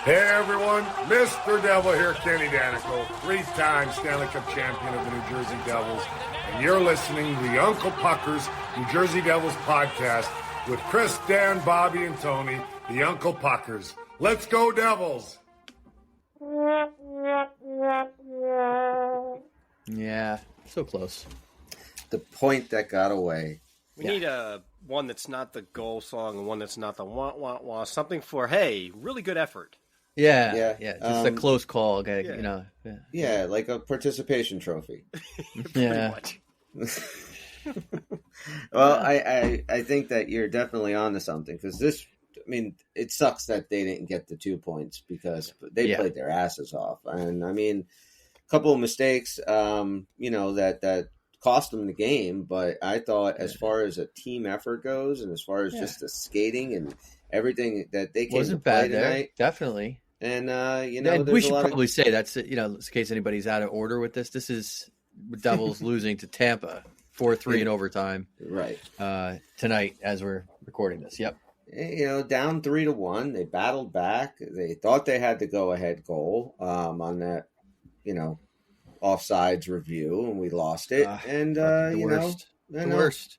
Hey everyone, Mr. Devil here, Kenny Danico, 3-time Stanley Cup champion of the New Jersey Devils, and you're listening to the Uncle Puckers New Jersey Devils podcast with Chris, Dan, Bobby, and Tony, the Uncle Puckers. Let's go Devils! Yeah, so close. The point that got away. We need a one that's not the goal song and one that's not the wah wah wah. Something for really good effort. Yeah. Just a close call, okay, you know. Yeah, like a participation trophy. Yeah. Well, I think that you're definitely onto something because this. I mean, it sucks that they didn't get the 2 points because they played their asses off, and I mean, a couple of mistakes, that cost them the game. But I thought, as far as a team effort goes, and as far as just the skating and everything that they came wasn't to play bad tonight, there, definitely. And and we should probably say that's in case anybody's out of order with this. This is Devils losing to Tampa 4-3 in overtime, right? Tonight as we're recording this. Yep. Down 3-1. They battled back. They thought they had the go-ahead goal on that, offsides review, and we lost it. The worst.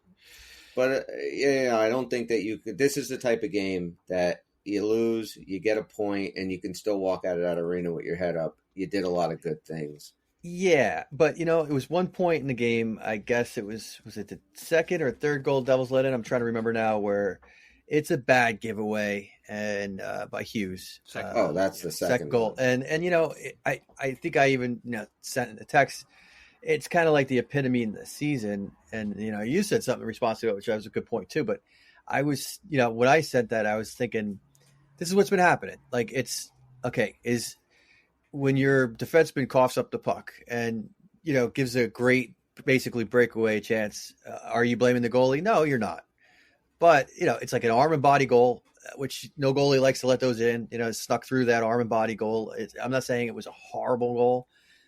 But I don't think that you could. This is the type of game that you lose, you get a point, and you can still walk out of that arena with your head up. You did a lot of good things. Yeah, but it was 1 point in the game. I guess it was it the second or third goal Devils let in? I'm trying to remember now where. It's a bad giveaway and by Hughes. That's the second goal. And I think I even sent a text. It's kind of like the epitome in the season. And you said something in response to it, which was a good point too. But I was when I said that, I was thinking, this is what's been happening. Like it's okay. Is when your defenseman coughs up the puck and gives a great basically breakaway chance. Are you blaming the goalie? No, you're not. But, it's like an arm and body goal, which no goalie likes to let those in. Snuck through that arm and body goal. I'm not saying it was a horrible goal,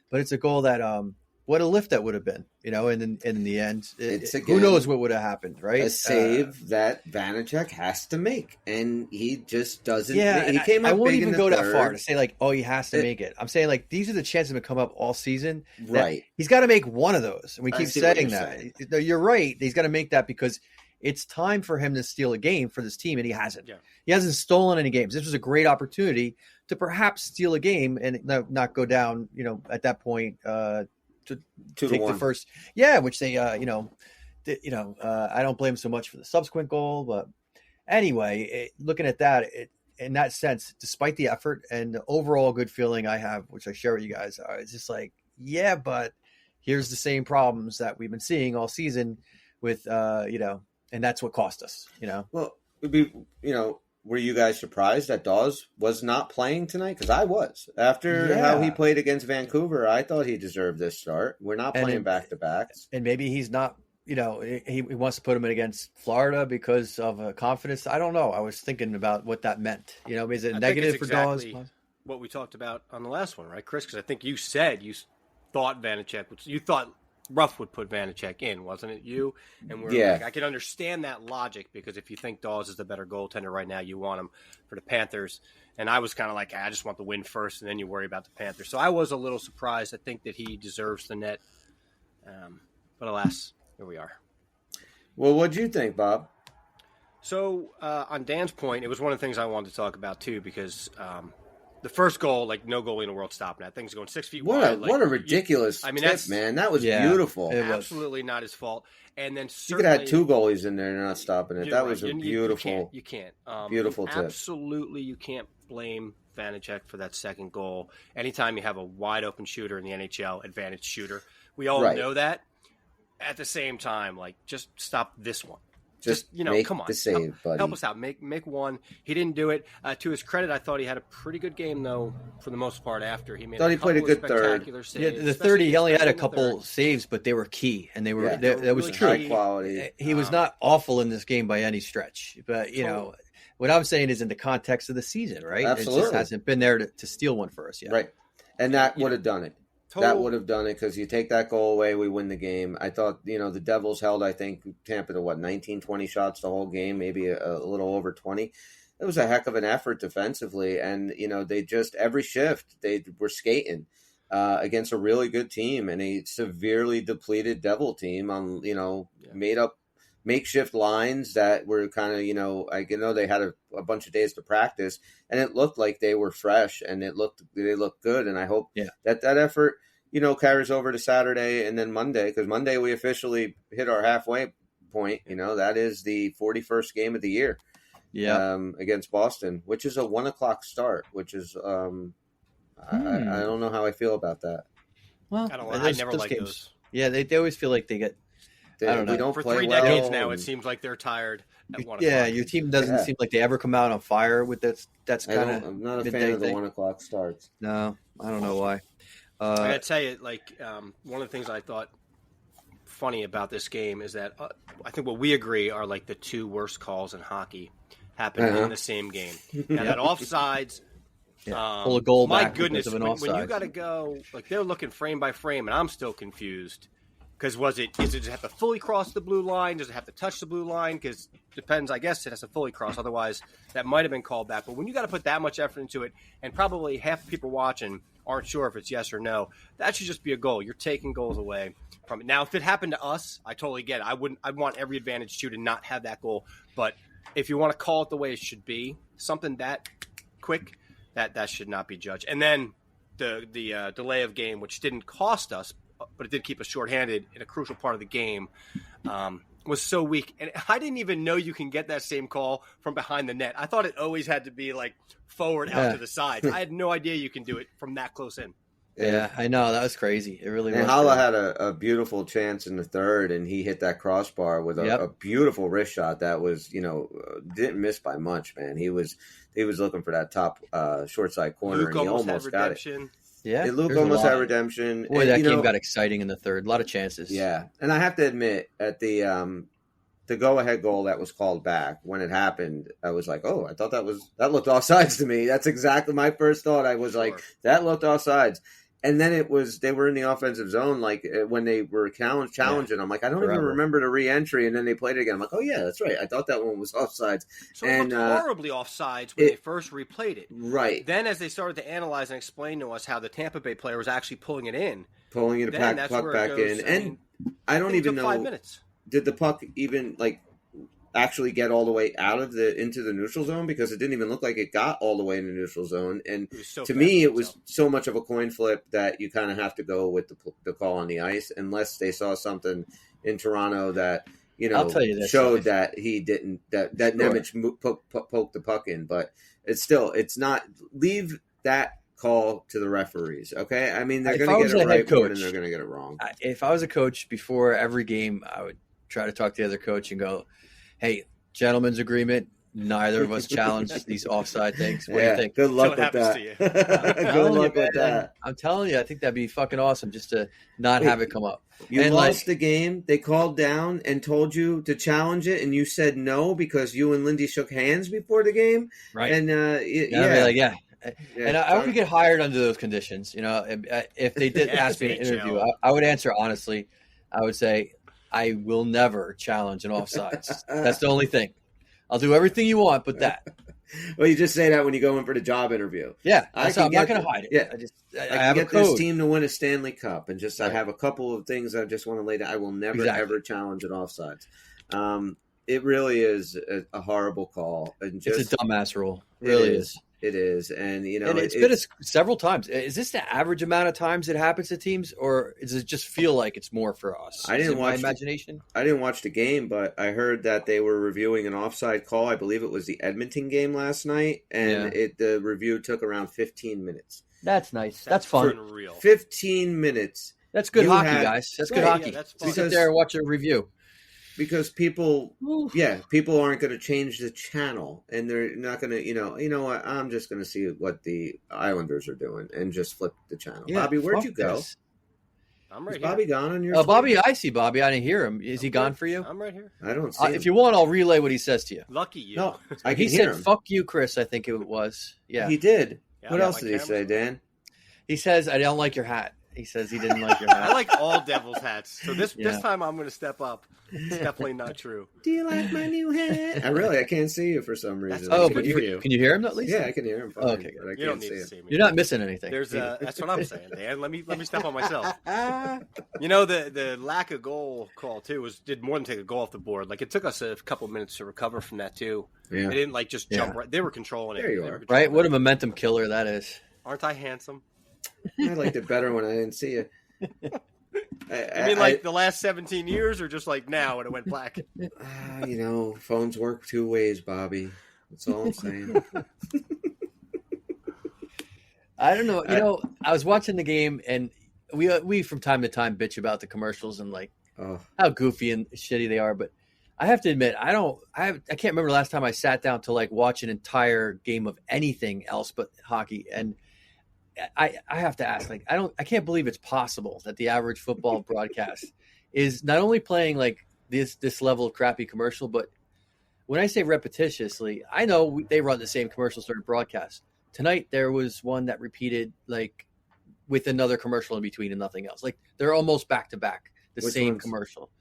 but it's a goal that what a lift that would have been, and in the end, who knows what would have happened, right? A save that Vanacek has to make, and he just doesn't. Yeah, he came up I won't big even in go the that third. far to say he has to make it. I'm saying these are the chances that come up all season. Right. He's got to make one of those, and we keep saying that. Saying. You're right. He's got to make that because it's time for him to steal a game for this team, and he hasn't. Yeah. He hasn't stolen any games. This was a great opportunity to perhaps steal a game and not go down, at that point to take the first. Yeah, which they, I don't blame so much for the subsequent goal. But anyway, looking at that, in that sense, despite the effort and the overall good feeling I have, which I share with you guys, it's just like, yeah, but here's the same problems that we've been seeing all season with, and that's what cost us, Well, were you guys surprised that Dawes was not playing tonight? Because I was. After how he played against Vancouver, I thought he deserved this start. We're not playing back-to-backs. And maybe he's not, he wants to put him in against Florida because of confidence. I don't know. I was thinking about what that meant. Is it negative for Dawes? What we talked about on the last one, right, Chris? Because I think you said you thought Vanacek, you thought Ruff would put Vanacek in, wasn't it you? And I can understand that logic because if you think Dawes is the better goaltender right now, you want him for the Panthers. And I was kind of like, I just want the win first, and then you worry about the Panthers. So I was a little surprised. I think that he deserves the net. But alas, here we are. Well, what'd you think, Bob? So on Dan's point, it was one of the things I wanted to talk about too because the first goal, no goalie in the world stopping that. Thing's going 6 feet wide. What a ridiculous tip, man. That was beautiful. It was absolutely not his fault. And then you could have had 2 goalies in there and not stopping it. That was a beautiful, you can't. Beautiful tip. Absolutely, you can't blame Vanacek for that second goal. Anytime you have a wide open shooter in the NHL, advantage shooter, we all know that. At the same time, just stop this one. Just make come on, the save, buddy. Help us out. Make one. He didn't do it. To his credit, I thought he had a pretty good game, though, for the most part. After he made, he played a good third. Saves, yeah, the third he only had a couple saves, but they were key, and they were that was true. High quality. He was not awful in this game by any stretch, but what I'm saying is in the context of the season, right? Absolutely, it just hasn't been there to steal one for us yet, right? And that would have done it. That would have done it because you take that goal away, we win the game. I thought, the Devils held, I think, Tampa to 19, 20 shots the whole game, maybe a little over 20. it was a heck of an effort defensively, and they just every shift they were skating against a really good team and a severely depleted Devil team on made up makeshift lines that were kind of they had a bunch of days to practice, and it looked like they were fresh and they looked good, and I hope that effort carries over to Saturday and then Monday, because Monday we officially hit our halfway point. That is the 41st game of the year. Against Boston, which is a 1:00 start, which is I don't know how I feel about that. Well, I never like those. Yeah, they always feel like they get. I don't know. We don't For play 3 well, decades now, it seems like they're tired at 1:00. Yeah, your team doesn't seem like they ever come out on fire with that. That's kind of. I'm not a fan of the 1:00 starts. No, I don't know why. I gotta tell you, one of the things I thought funny about this game is that I think what we agree are like the 2 worst calls in hockey happened in the same game. Now that offsides, pull a goal my back goodness, of an when you got to go, they're looking frame by frame, and I'm still confused. Because does it have to fully cross the blue line? Does it have to touch the blue line? Because depends, I guess it has to fully cross. Otherwise, that might have been called back. But when you got to put that much effort into it, and probably half the people watching aren't sure if it's yes or no, that should just be a goal. You're taking goals away from it. Now, if it happened to us, I totally get it. I'd want every advantage to not have that goal. But if you want to call it the way it should be, something that quick, that should not be judged. And then the delay of game, which didn't cost us, but it did keep us shorthanded in a crucial part of the game, was so weak. And I didn't even know you can get that same call from behind the net. I thought it always had to be forward out to the sides. I had no idea you can do it from that close in. Yeah, I know. That was crazy. It really was. And Hala had a beautiful chance in the third, and he hit that crossbar with a beautiful wrist shot that was, didn't miss by much, man. He was looking for that top short side corner, Luke and he almost got it. Yeah, Luke almost had redemption. Boy, that game got exciting in the third. A lot of chances. Yeah, and I have to admit, at the go-ahead goal that was called back, when it happened, I was like, oh, I thought that looked offsides to me. That's exactly my first thought. I was like, that looked offsides. And then they were in the offensive zone, when they were challenging. I'm like, I don't even remember the re-entry. And then they played it again. I'm like, oh, yeah, that's right. I thought that one was offsides. So it looked horribly offsides when they first replayed it. Right. Then as they started to analyze and explain to us how the Tampa Bay player was actually pulling it in. Pulling the puck back in. And I don't even know. 5 minutes. Did the puck even, actually get all the way into the neutral zone, because it didn't even look like it got all the way in the neutral zone. And to me, it was so much of a coin flip that you kind of have to go with the call on the ice, unless they saw something in Toronto that showed that he didn't that Nemec poked the puck in. But it's not, leave that call to the referees. Okay, I mean, they're going to get it right more than they're going to get it wrong. If I was a coach, before every game, I would try to talk to the other coach and go, hey, gentlemen's agreement, neither of us challenge these offside things. What do you think? Good luck with that. Good luck with that. I'm telling you, I think that'd be fucking awesome just to not have it come up. You lost the game. They called down and told you to challenge it, and you said no because you and Lindy shook hands before the game. Right. And, and I would get hired under those conditions. If they did ask me in an interview, I would answer honestly. I would say, I will never challenge an offsides. That's the only thing. I'll do everything you want, but that. Well, you just say that when you go in for the job interview. Yeah, I'm not going to hide it. Yeah, I have a code. This team to win a Stanley Cup, and I have a couple of things I just want to lay down. I will never ever challenge an offsides. It really is a horrible call, and just, it's a dumbass rule. It really is. It is, and it's been several times. Is this the average amount of times it happens to teams, or does it just feel like it's more for us? I didn't watch my imagination. I didn't watch the game, but I heard that they were reviewing an offside call. I believe it was the Edmonton game last night, and the review took around 15 minutes. That's nice. That's fun. Unreal. 15 minutes. That's good hockey, guys. That's good hockey. That's fun. Sit there and watch a review. Because people aren't going to change the channel, and they're not going to, you know what? I'm just going to see what the Islanders are doing and just flip the channel. Yeah, Bobby, where'd you go? I'm right Is here. Bobby gone on your? Bobby, I see Bobby. I didn't hear him. Is he gone for you? I'm right here. I don't see him. If you want, I'll relay what he says to you. Lucky you. No, I can he hear said, him. "Fuck you, Chris." I think it was. Yeah, he did. Yeah, what else did he say, Dan? He says, "I don't like your hat." He says he didn't like your hat. I like all Devils hats. So this time I'm going to step up. It's definitely not true. Do you like my new hat? I can't see you for some reason. But can you hear him at least? Yeah, I can hear him. Fine, okay, good. You don't need to see me. You're not missing anything. That's what I'm saying, Dan. Let me step on myself. The lack of goal call too did more than take a goal off the board. Like it took us a couple minutes to recover from that too. Yeah. They didn't just jump right. They were controlling it. There you are. Right? What a momentum killer that is. Aren't I handsome? I liked it better when I didn't see you. The last 17 years or just like now when it went black? Phones work two ways, Bobby. That's all I'm saying. I don't know. I was watching the game and we from time to time bitch about the commercials and how goofy and shitty they are, but I have to admit, I can't remember the last time I sat down to watch an entire game of anything else but hockey. And I have to ask, I can't believe it's possible that the average football broadcast is not only playing this level of crappy commercial, but when I say repetitiously, I know they run the same commercials during broadcast. Tonight there was one that repeated with another commercial in between and nothing else. They're almost back to back, the Which same ones? Commercial.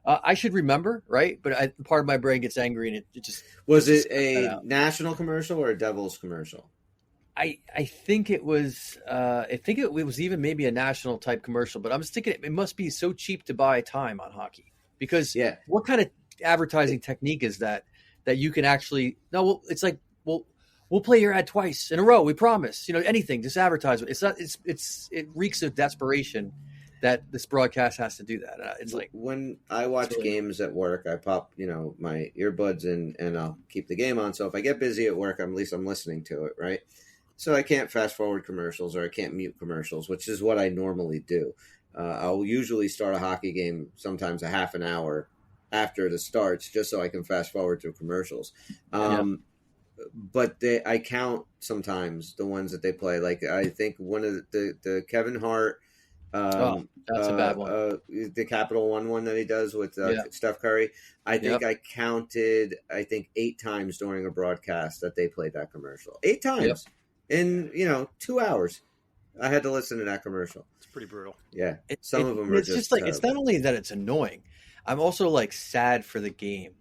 I should remember, right? But part of my brain gets angry, and it just was it a national commercial or a Devils commercial? I think it was. I think it was even maybe a national type commercial. But I'm just thinking it must be so cheap to buy time on hockey because what kind of advertising technique is that you can actually it's we'll play your ad twice in a row. We promise. Anything, just advertise it. It's not. It reeks of desperation that this broadcast has to do that. It's when I watch games at work, I pop, my earbuds in and I'll keep the game on. So if I get busy at work, at least I'm listening to it, right? So I can't fast forward commercials or I can't mute commercials, which is what I normally do. I'll usually start a hockey game sometimes a half an hour after the starts just so I can fast forward through commercials. But I count sometimes the ones that they play. I think one of the Kevin Hart, that's a bad one. The Capital One that he does with Steph Curry. I think I counted 8 times during a broadcast that they played that commercial. 8 times in 2 hours. I had to listen to that commercial. It's pretty brutal. Yeah, some of them are just it's not only that it's annoying. I'm also sad for the game.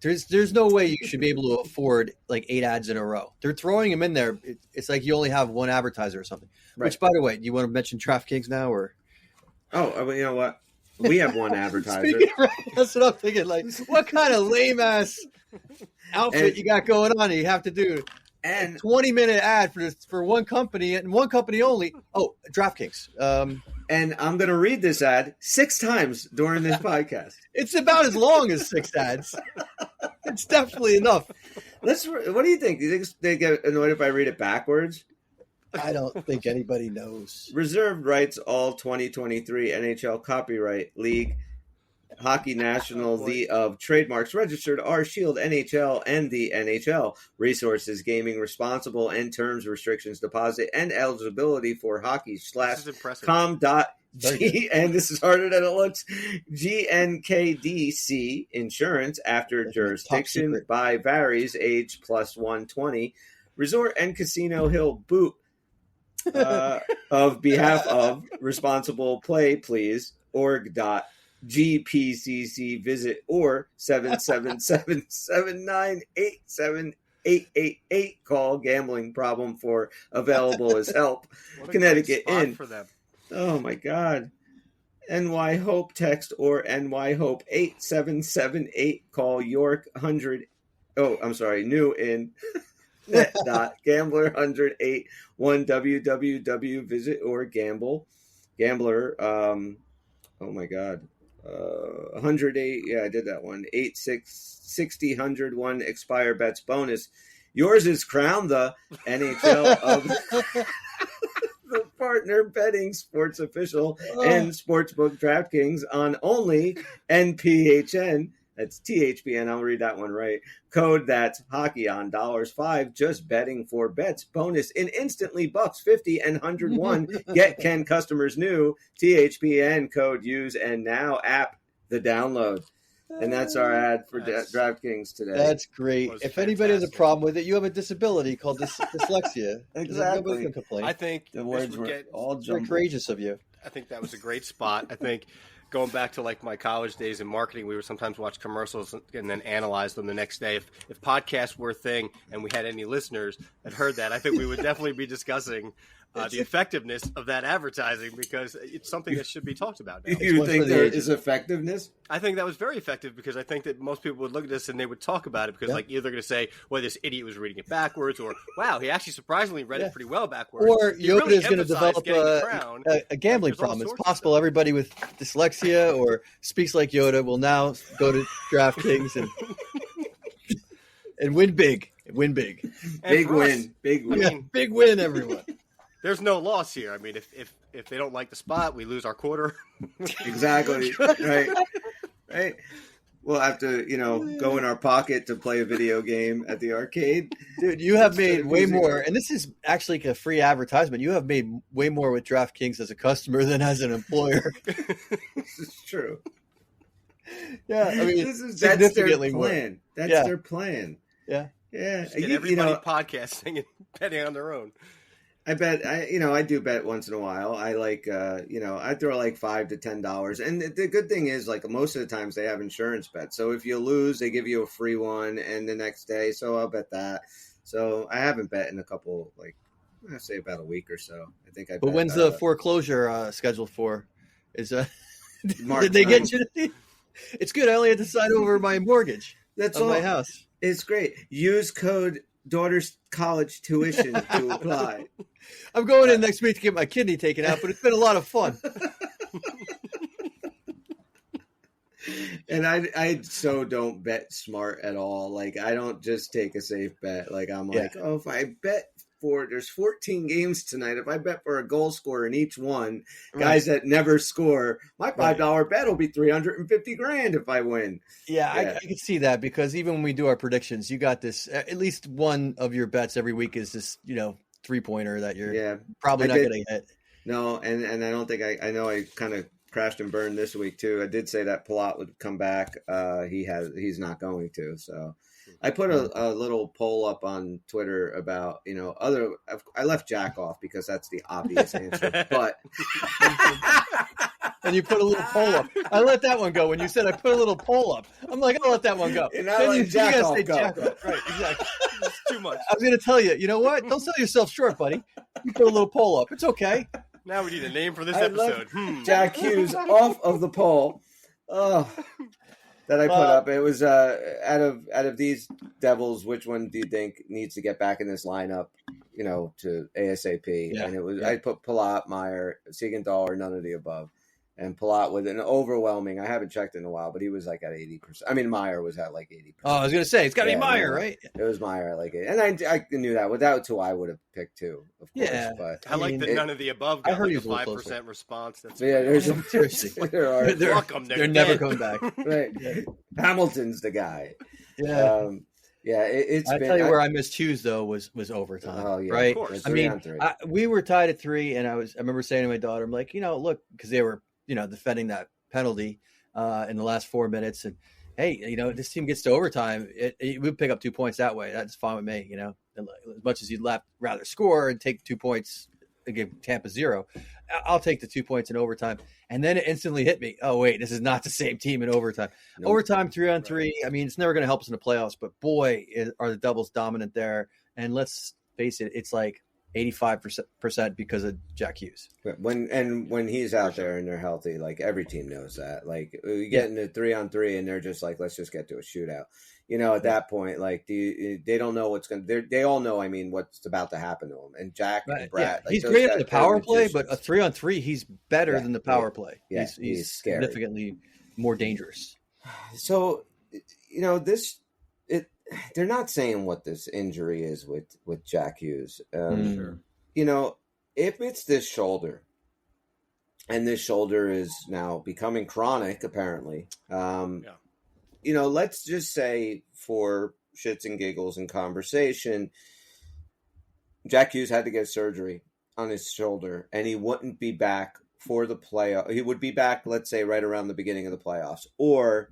There's no way you should be able to afford 8 ads in a row. They're throwing them in there. It's like you only have one advertiser or something. Right. Which, by the way, you want to mention DraftKings now, or? Oh, you know what? We have one advertiser. That's what I'm thinking. What kind of lame ass outfit you got going on? You have to do a 20-minute ad for one company and one company only. Oh, DraftKings. And I'm going to read this ad 6 times during this podcast. It's about as long as 6 ads. It's definitely enough. What do you think? Do you think they get annoyed if I read it backwards? I don't think anybody knows. Reserved rights all 2023 NHL Copyright League Hockey National of trademarks registered are Shield NHL and the NHL. Resources, gaming responsible, and terms, restrictions, deposit, and eligibility for hockey/com.g. And this is harder than it looks. GNKDC insurance after jurisdiction by varies age +120. Resort and Casino Hill Boot of behalf of responsible play, please. org.gpcc visit or 777-798-7888. Call gambling problem for available as help. Connecticut in. For them. Oh my God. NY Hope text or NY Hope 8778. Call York 100. Oh, I'm sorry. New in. Gambler 108 www visit or gamble gambler oh my God 108 I did that one 8660 101 expire bets bonus. Yours is crown the NHL of the partner betting sports official and sportsbook DraftKings on only NPHN. That's THPN. I'll read that one right. Code that's hockey on $5. Just betting for bets. Bonus in instantly $50 and 101. Get Ken customers new. THPN code use and now app the download. And that's our ad for DraftKings today. That's great. If anybody has a problem with it, you have a disability called dyslexia. Exactly. Nobody can complain. I think the words were all very courageous of you. I think that was a great spot. I think going back to like my college days in marketing, we would sometimes watch commercials and then analyze them the next day. If podcasts were a thing and we had any listeners that heard that, I think we would definitely be discussing the effectiveness of that advertising, because it's something that should be talked about now. You think there is effectiveness? I think that was very effective, because I think that most people would look at this and they would talk about it, because like either going to say, well, this idiot was reading it backwards, or wow, he actually surprisingly read it pretty well backwards. Or Yoda is going to develop a gambling problem. It's possible everybody with dyslexia or speaks like Yoda will now go to DraftKings and win big. Win big. Big win. Big win. Yeah, big win, everyone. There's no loss here. I mean, if they don't like the spot, we lose our quarter. Exactly. Right. We'll have to, go in our pocket to play a video game at the arcade. Dude, you have made way more, and this is actually a free advertisement. You have made way more with DraftKings as a customer than as an employer. This is true. Yeah, I mean, that's their plan. More. That's their plan. Yeah. Yeah. Just get everybody podcasting and betting on their own. I bet I do bet once in a while. I like I throw like $5 to $10, and the good thing is like most of the times they have insurance bets. So if you lose, they give you a free one, and the next day. So I'll bet that. So I haven't bet in a couple, like I say about a week or so. I think I. But when's the foreclosure scheduled for? Is March did they get you? It's good. I only had to sign over my mortgage. That's on all. My house. It's great. Use code daughter's college tuition to apply. I'm going in next week to get my kidney taken out, but it's been a lot of fun. And I so don't bet smart at all. Like I don't just take a safe bet. Like I'm like, if I bet there's 14 games tonight. If I bet for a goal scorer in each one, guys that never score, my $5 bet will be $350,000 if I win. Yeah. I can see that, because even when we do our predictions, you got this. At least one of your bets every week is this, 3-pointer that you're probably not going to hit. No, and I don't think I know I kind of crashed and burned this week too. I did say that Palat would come back. He's not going to. So I put a little poll up on Twitter about, I left Jack off because that's the obvious answer, but. And you put a little poll up. I let that one go. When you said I put a little poll up, I'm like, I'll let that one go. And I let Jack off go. Right, exactly. It's too much. I was going to tell you, you know what? Don't sell yourself short, buddy. You put a little poll up. It's okay. Now we need a name for this episode. Jack Hughes off of the poll. Oh, that I put up. It was out of these Devils, which one do you think needs to get back in this lineup? To ASAP. Yeah, and it was I put Palat, Meyer, Siegenthaler, or none of the above. And Palat with an overwhelming, I haven't checked in a while, but he was like at 80%. I mean, Meyer was at like 80%. Oh, I was going to say, it's got to be Meyer, right? It was Meyer at like 80. And I knew that. Without two, I would have picked two, of course. Yeah. But I like that none of the above got I heard like he a was 5% response. That's seriously. They're never coming back. Right. Hamilton's the guy. Yeah. It's I been, tell you where I mischoose though was overtime. Oh, yeah, right? Of I mean, we were tied at 3, and I remember saying to my daughter, I'm like, look, because they were, defending that penalty in the last 4 minutes, and hey, this team gets to overtime, it would pick up 2 points that way. That's fine with me, as much as you'd rather score and take 2 points and give Tampa 0. I'll take the 2 points in overtime. And then it instantly hit me. Oh, wait, this is not the same team in overtime. Nope. Overtime 3-on-3. I mean, it's never going to help us in the playoffs, but boy, are the Devils dominant there. And let's face it, it's like 85% because of Jack Hughes. When he's out there and they're healthy, like every team knows that. Like we get into 3-on-3 and they're just like, let's just get to a shootout. At that point, like they don't know what's going to. They all know. I mean, what's about to happen to him. And Jack and Brad, like he's great on the power play, but a 3-on-3, he's better than the power play. Yeah, he's scary. Significantly more dangerous. So, they're not saying what this injury is with Jack Hughes. Sure. If it's this shoulder, and this shoulder is now becoming chronic, apparently. Let's just say for shits and giggles and conversation, Jack Hughes had to get surgery on his shoulder, and he wouldn't be back for the playoff. He would be back, let's say, right around the beginning of the playoffs, or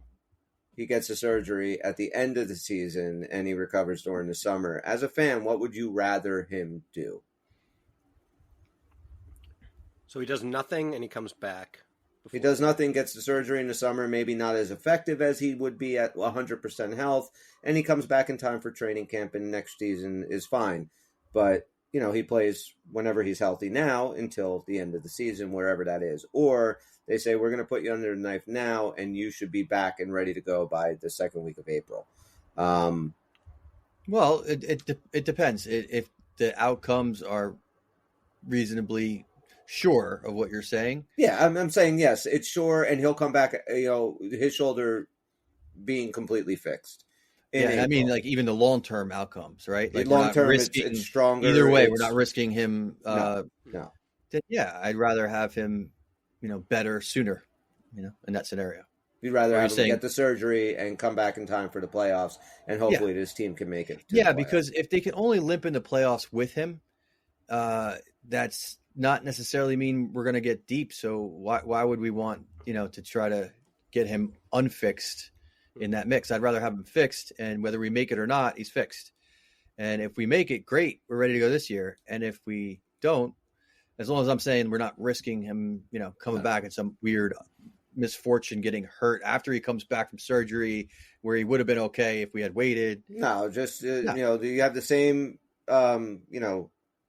he gets a surgery at the end of the season and he recovers during the summer. As a fan, what would you rather him do? So he does nothing and he comes back. He does nothing, gets the surgery in the summer, maybe not as effective as he would be at 100% health, and he comes back in time for training camp and next season is fine. But, he plays whenever he's healthy now until the end of the season, wherever that is. Or they say, we're going to put you under the knife now, and you should be back and ready to go by the second week of April. Well, it depends. If the outcomes are reasonably sure of what you're saying. Yeah, I'm saying yes, it's sure, and he'll come back, his shoulder being completely fixed. Yeah, I mean, like even the long-term outcomes, right? Like long-term, it's stronger. Either way, we're not risking him. No. Then, yeah, I'd rather have him, better sooner, in that scenario. You'd rather have him get the surgery and come back in time for the playoffs, and hopefully this team can make it. Yeah, because if they can only limp in the playoffs with him, that's not necessarily mean we're going to get deep. So why would we want, to try to get him unfixed in that mix? I'd rather have him fixed, and whether we make it or not, he's fixed. And if we make it, great, we're ready to go this year. And if we don't, as long as I'm saying we're not risking him, coming back in some weird misfortune, getting hurt after he comes back from surgery where he would have been okay if we had waited. No, just, you have the same,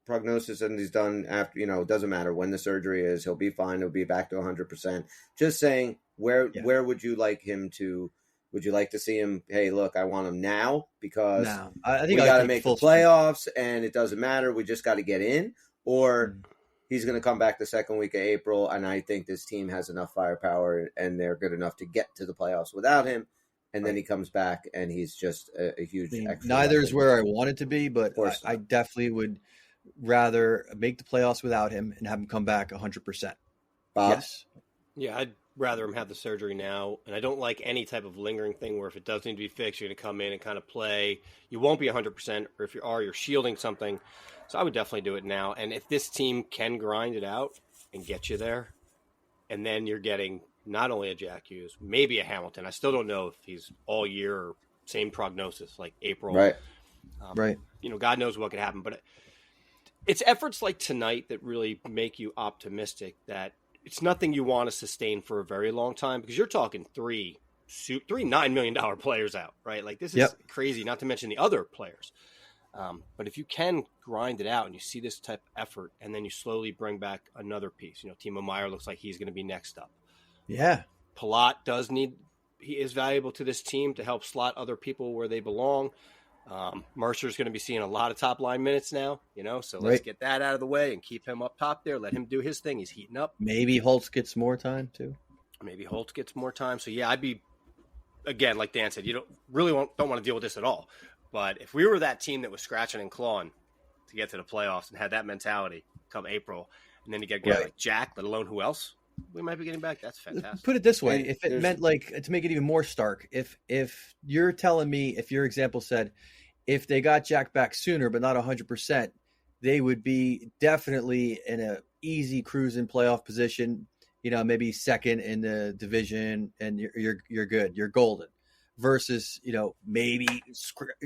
prognosis and he's done after, it doesn't matter when the surgery is, he'll be fine. He'll be back to 100%. Just saying, where would you like him to, would you like to see him, hey, look, I want him now because I think we got to make the playoffs and it doesn't matter. We just got to get in, or he's going to come back the second week of April. And I think this team has enough firepower and they're good enough to get to the playoffs without him. And then he comes back and he's just a huge extra. Neither is where I want it to be, but I definitely would rather make the playoffs without him and have him come back 100%. Bob? Yes. Yeah, I'd rather him have the surgery now. And I don't like any type of lingering thing where if it does need to be fixed, you're going to come in and kind of play. You won't be 100%, or if you are, you're shielding something. So I would definitely do it now. And if this team can grind it out and get you there, and then you're getting not only a Jack Hughes, maybe a Hamilton. I still don't know if he's all year or same prognosis, like April. Right. Right. God knows what could happen. But it's efforts like tonight that really make you optimistic that it's nothing you want to sustain for a very long time, because you're talking three $9 million players out, right? Like this is crazy, not to mention the other players. But if you can grind it out and you see this type of effort and then you slowly bring back another piece, Timo Meyer looks like he's going to be next up. Yeah. Palat he is valuable to this team to help slot other people where they belong. Mercer's going to be seeing a lot of top line minutes now, so let's get that out of the way and keep him up top there. Let him do his thing. He's heating up. Maybe Holtz gets more time too. So yeah, I'd be, again, like Dan said, you don't want to deal with this at all. But if we were that team that was scratching and clawing to get to the playoffs and had that mentality come April, and then you get a guy like Jack, let alone who else we might be getting back, that's fantastic. Put it this way, if it meant to make it even more stark, if you're telling me, if your example said, if they got Jack back sooner but not 100%, they would be definitely in a easy cruising playoff position, maybe second in the division, and you're good, you're golden. Versus, maybe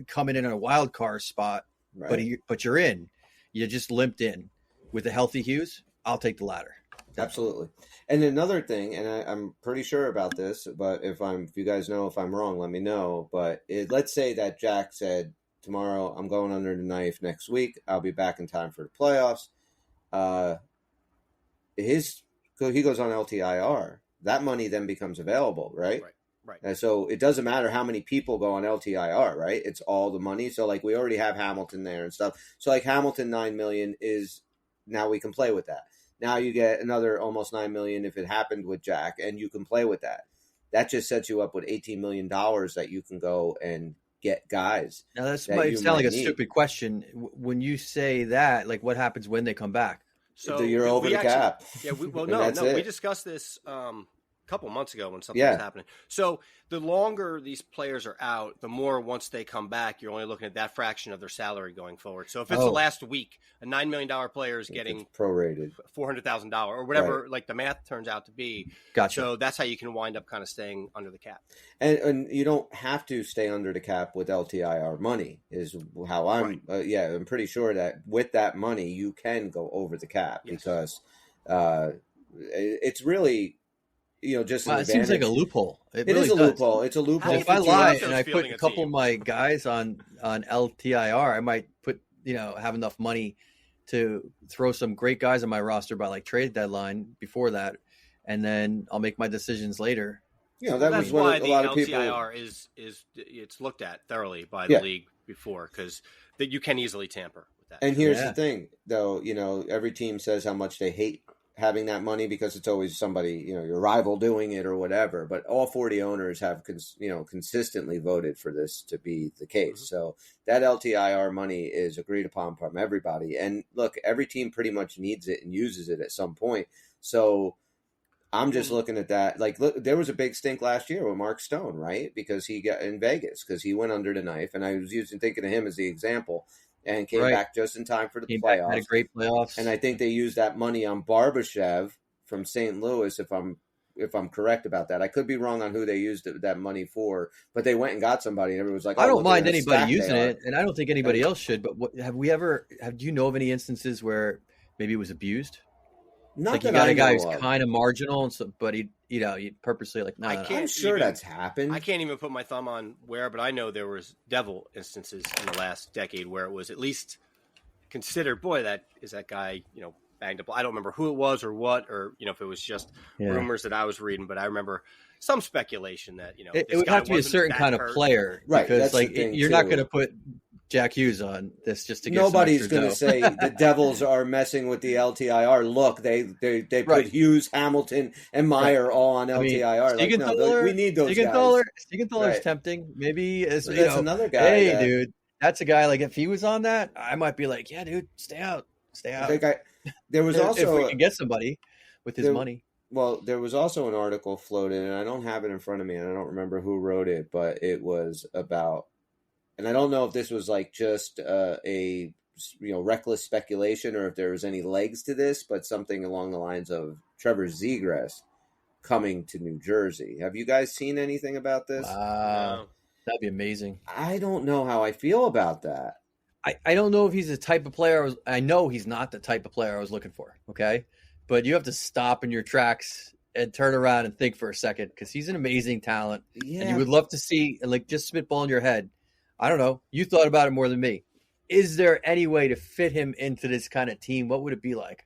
coming in a wild card spot, but you're in. You just limped in. With a healthy Hughes, I'll take the latter. Absolutely. And another thing, and I'm pretty sure about this, but if you guys know if I'm wrong, let me know. But let's say that Jack said, tomorrow I'm going under the knife, next week I'll be back in time for the playoffs. He goes on LTIR. That money then becomes available, right? Right. And so it doesn't matter how many people go on LTIR, right? It's all the money. So like we already have Hamilton there and stuff. So like Hamilton, $9 million is, now we can play with that. Now you get another almost $9 million if it happened with Jack, and you can play with that. That just sets you up with $18 million that you can go and get guys. Now that might sound like a stupid question. When you say that, like what happens when they come back? So you're over the cap. Yeah, we discussed this couple months ago when something was happening. So the longer these players are out, the more once they come back, you're only looking at that fraction of their salary going forward. So if it's the last week, a $9 million player is getting prorated $400,000 or whatever, like the math turns out to be. Gotcha. So that's how you can wind up kind of staying under the cap. And you don't have to stay under the cap with LTIR money is how I'm, I'm pretty sure that with that money, you can go over the cap because it's really, just an it seems like a loophole. It really is a loophole. It's a loophole. If I lie and I put a couple of my guys on LTIR, I might put, have enough money to throw some great guys on my roster by like trade deadline before that, and then I'll make my decisions later. That's why the LTIR is it's looked at thoroughly by the league before, because that you can easily tamper with that. And here's the thing, though, every team says how much they hate having that money because it's always somebody, your rival doing it or whatever. But all 40 owners have, consistently voted for this to be the case. Mm-hmm. So that LTIR money is agreed upon from everybody. And look, every team pretty much needs it and uses it at some point. So I'm just looking at that. Like, look, there was a big stink last year with Mark Stone, right? Because he got in Vegas because he went under the knife. And I was thinking of him as the example. And came back just in time for the playoffs. Had a great playoffs. And I think they used that money on Barbashev from St. Louis, if I'm correct about that. I could be wrong on who they used that money for, but they went and got somebody, and everyone was like, I don't mind anybody using it, and I don't think anybody else should. But do you know of any instances where maybe it was abused? Not like that you got I a guy know who's of. kind of marginal, but he purposely like. No, I'm sure that's happened. I can't even put my thumb on where, but I know there was devil instances in the last decade where it was at least considered. Boy, that guy, banged up. I don't remember who it was or what, or if it was just rumors that I was reading, but I remember some speculation that it would have to be a certain kind of player, right? Because you're not going to put Jack Hughes on this just to get nobody's going to say the Devils are messing with the LTIR. Look, they put Hughes, Hamilton, and Meyer all on LTIR. We need those guys. Siegenthaler's tempting. Maybe that's another guy. Hey, dude, that's a guy. Like if he was on that, I might be like, yeah, dude, stay out. I think there was also if we can get somebody with his money. Well, there was also an article floated, and I don't have it in front of me, and I don't remember who wrote it, but it was about. And I don't know if this was like just a reckless speculation or if there was any legs to this, but something along the lines of Trevor Zegras coming to New Jersey. Have you guys seen anything about this? No. That'd be amazing. I don't know how I feel about that. I don't know if he's the type of player I know he's not the type of player I was looking for. Okay, but you have to stop in your tracks and turn around and think for a second because he's an amazing talent, and you would love to see and like just spitball in your head. I don't know. You thought about it more than me. Is there any way to fit him into this kind of team? What would it be like?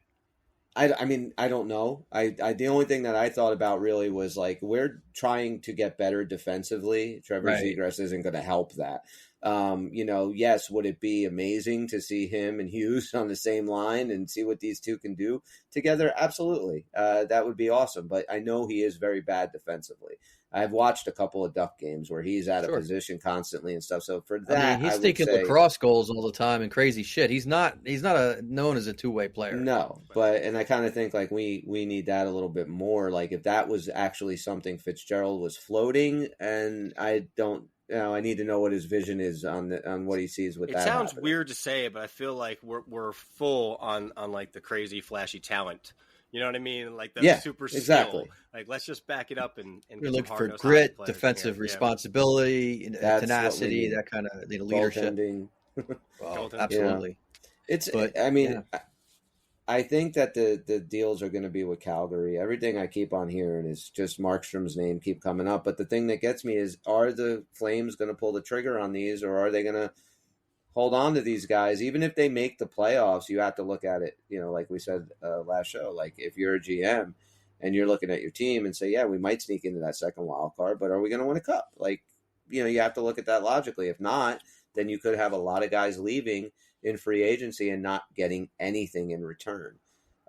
I mean, I don't know. The only thing that I thought about really was like we're trying to get better defensively. Trevor Zegras isn't going to help that. Yes, would it be amazing to see him and Hughes on the same line and see what these two can do together? Absolutely. That would be awesome. But I know he is very bad defensively. I've watched a couple of Duck games where he's out of position constantly and stuff. So for that, he's taking lacrosse goals all the time and crazy shit. He's not known as a two-way player. No, and I kind of think like we need that a little bit more. Like if that was actually something Fitzgerald was floating, and I don't. I need to know what his vision is on what he sees with that. It sounds happening. Weird to say, but I feel like we're full on like the crazy flashy talent. You know what I mean? Like the super skill. Exactly. Like let's just back it up and we're looking for grit, defensive responsibility, tenacity, that kind of leadership. Well, absolutely. I think that the deals are going to be with Calgary. Everything I keep on hearing is just Markstrom's name keep coming up. But the thing that gets me is, are the Flames going to pull the trigger on these, or are they going to hold on to these guys? Even if they make the playoffs, you have to look at it, like we said last show. Like if you're a GM and you're looking at your team and say, yeah, we might sneak into that second wild card, but are we going to win a cup? Like, you have to look at that logically. If not, then you could have a lot of guys leaving in free agency and not getting anything in return.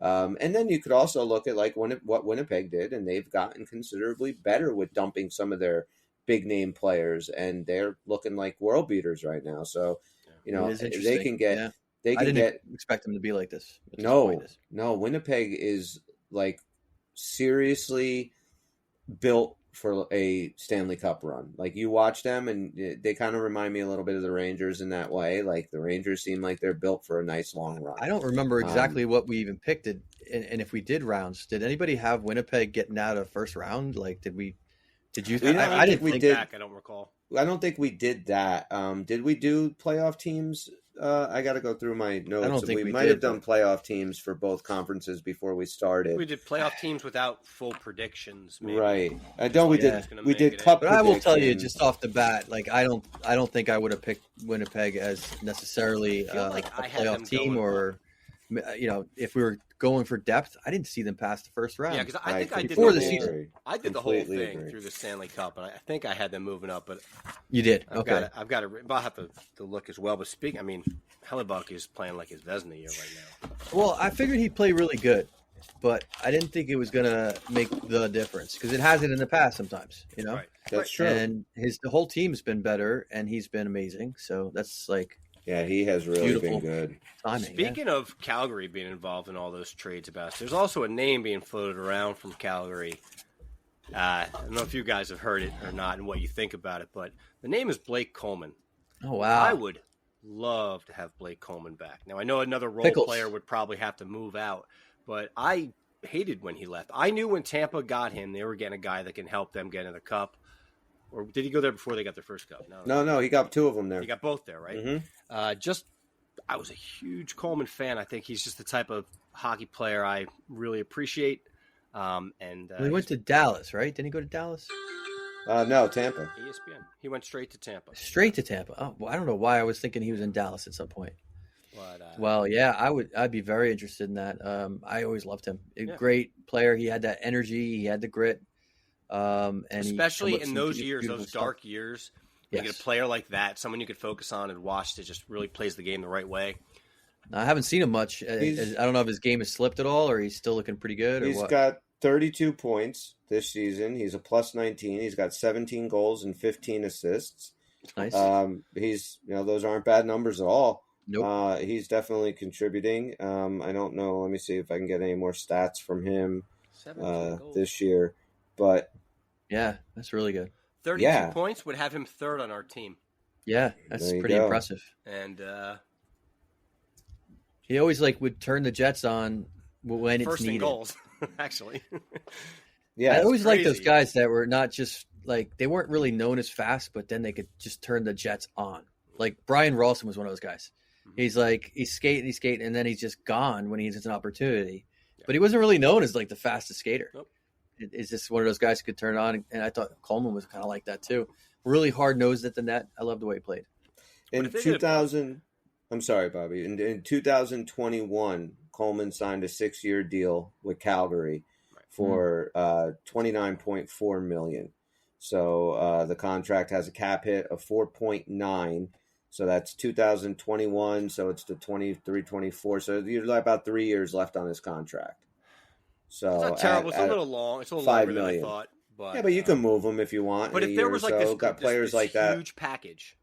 And then you could also look at like what Winnipeg did, and they've gotten considerably better with dumping some of their big name players, and they're looking like world beaters right now. So, they can get. I didn't expect them to be like this. No, Winnipeg is like seriously built for a Stanley Cup run. Like you watch them and they kind of remind me a little bit of the Rangers in that way. Like the Rangers seem like they're built for a nice long run. I don't remember exactly what we even picked it. And if we did rounds, did anybody have Winnipeg getting out of first round? Like, did you? I didn't think we did. Back, I don't recall. I don't think we did that. Did we do playoff teams? I got to go through my notes. I don't think we might have done playoff teams for both conferences before we started. We did playoff teams without full predictions, maybe. Right? I know we did. We did cup. But I will tell you just off the bat, like I don't think I would have picked Winnipeg as necessarily a playoff team, or if we were going for depth, I didn't see them past the first round. Yeah, because I think I did before the season. I did the whole thing through the Stanley Cup, and I think I had them moving up. But you did. I've got to. I'll have to look as well. But Hellebuck is playing like his Vezina year right now. Well, I figured he'd play really good, but I didn't think it was going to make the difference because it hasn't in the past sometimes, Right. That's true. And the whole team's been better, and he's been amazing. So that's like. Yeah, he has really been good. Timing, Speaking of Calgary being involved in all those trades, there's also a name being floated around from Calgary. I don't know if you guys have heard it or not and what you think about it, but the name is Blake Coleman. Oh, wow. I would love to have Blake Coleman back. Now, I know another role player would probably have to move out, but I hated when he left. I knew when Tampa got him, they were getting a guy that can help them get in the cup. Or did he go there before they got their first cup? No, he got two of them there. He got both there, right? Mm-hmm. I was a huge Coleman fan. I think he's just the type of hockey player I really appreciate. He went to Dallas, right? Didn't he go to Dallas? No, Tampa. ESPN. He went straight to Tampa. Straight to Tampa. Oh, well, I don't know why I was thinking he was in Dallas at some point. But, well, yeah, I'd be very interested in that. I always loved him. Great player. He had that energy. He had the grit. And especially in those years, those dark years, yes. You get a player like that, someone you could focus on and watch that just really plays the game the right way. I haven't seen him much. I don't know if his game has slipped at all or he's still looking pretty good. He's got 32 points this season. He's a plus 19. He's got 17 goals and 15 assists. Nice. He's those aren't bad numbers at all. Nope. He's definitely contributing. I don't know. Let me see if I can get any more stats from him this year. But yeah, that's really good. 32 points would have him third on our team. Yeah, that's pretty impressive. And he always would turn the Jets on when first it's needed. In goals, actually. Yeah, I always liked those guys that were not just they weren't really known as fast, but then they could just turn the Jets on. Like Brian Ralston was one of those guys. Mm-hmm. He's skating, and then he's just gone when he gets an opportunity. Yeah. But he wasn't really known as the fastest skater. Nope. It's just one of those guys who could turn on, and I thought Coleman was kind of like that too. Really hard nosed at the net. I love the way he played. In 2000, I'm sorry, Bobby. In 2021, Coleman signed a 6-year deal with Calgary for $29.4 million. So the contract has a cap hit of 4.9. So that's 2021. So it's the 23, 24. So you're about 3 years left on his contract. So it's not terrible. It's a little long. It's a little longer than I thought. But, yeah, but you can move them if you want. But if there was players like that, huge package,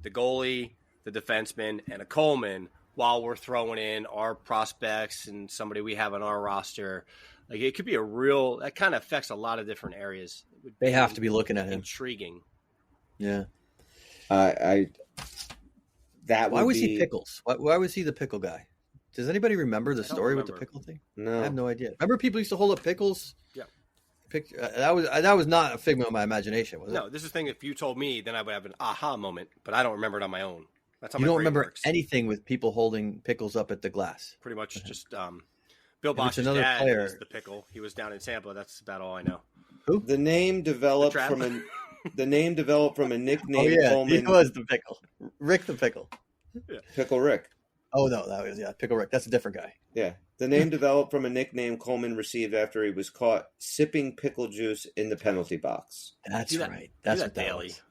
the goalie, the defenseman, and a Coleman, while we're throwing in our prospects and somebody we have on our roster, it could be that kind of affects a lot of different areas. They have to be looking at him. Intriguing. Yeah. Why was he Pickles? Why was he the pickle guy? Does anybody remember the story with the pickle thing? No, I have no idea. Remember, people used to hold up pickles. Yeah, that was not a figment of my imagination, was it? No, this is the thing. If you told me, then I would have an aha moment. But I don't remember it on my own. That's how you my don't brain remember works. anything with people holding pickles up at the glass. Pretty much just Bill Bosch's dad is the pickle. He was down in Tampa. That's about all I know. Who? The name developed from a nickname. Oh yeah, Coleman. he was the pickle. Rick the pickle. Yeah. Pickle Rick. Oh no, that was Pickle Rick. That's a different guy. Yeah, the name developed from a nickname Coleman received after he was caught sipping pickle juice in the penalty box. That's right. That's what that daily. was.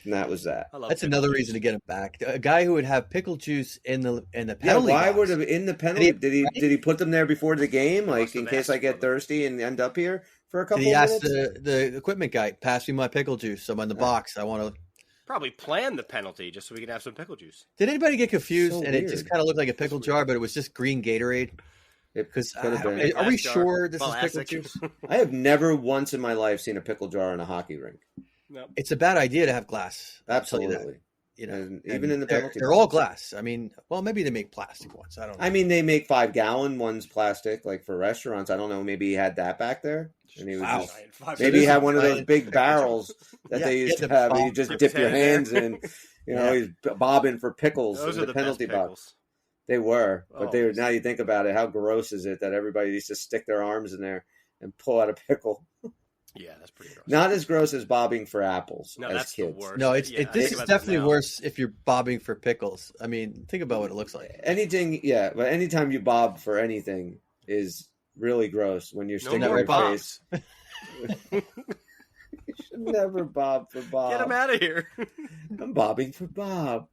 And that was that. That's another reason to get him back. A guy who would have pickle juice in the penalty why box. would have in the penalty? Did he put them there before the game, in case I get thirsty and end up here for a couple of minutes? He asked the equipment guy, "Pass me my pickle juice. I'm in the box. I want to." Probably planned the penalty just so we could have some pickle juice. Did anybody get confused So and weird. it just kind of looked like a pickle jar, but it was just green Gatorade? Because could have been. are we sure this is pickle Classic. juice? I have never once in my life seen a pickle jar in a hockey rink. No. It's a bad idea to have glass. I'll tell you that. Absolutely. You know, And even in the penalty they're all box. glass. I mean, well, maybe they make plastic ones. I don't know. I mean, they make 5-gallon ones plastic, like for restaurants. I don't know. Maybe he had that back there, and he was Wow. just, maybe he had one of those big barrels that Yeah, they used yeah, to have. the And you just Dip dip his your head in hands there. in. You know, he's bobbing for pickles Those in are the the best penalty box. pickles. They were, but Oh, they were. Now you think about it, how gross is it that everybody used to stick their arms in there and pull out a pickle? Yeah, that's pretty gross. Not as gross as bobbing for apples No, as that's kids. the worst. No, Yeah, I this think is about that definitely now. worse if you're bobbing for pickles. I mean, think about what it looks like. Anything, yeah, but anytime you bob for anything is really gross when you're No sticking more your bobs. face. You should never bob for Bob. Get him out of here. I'm bobbing for Bob.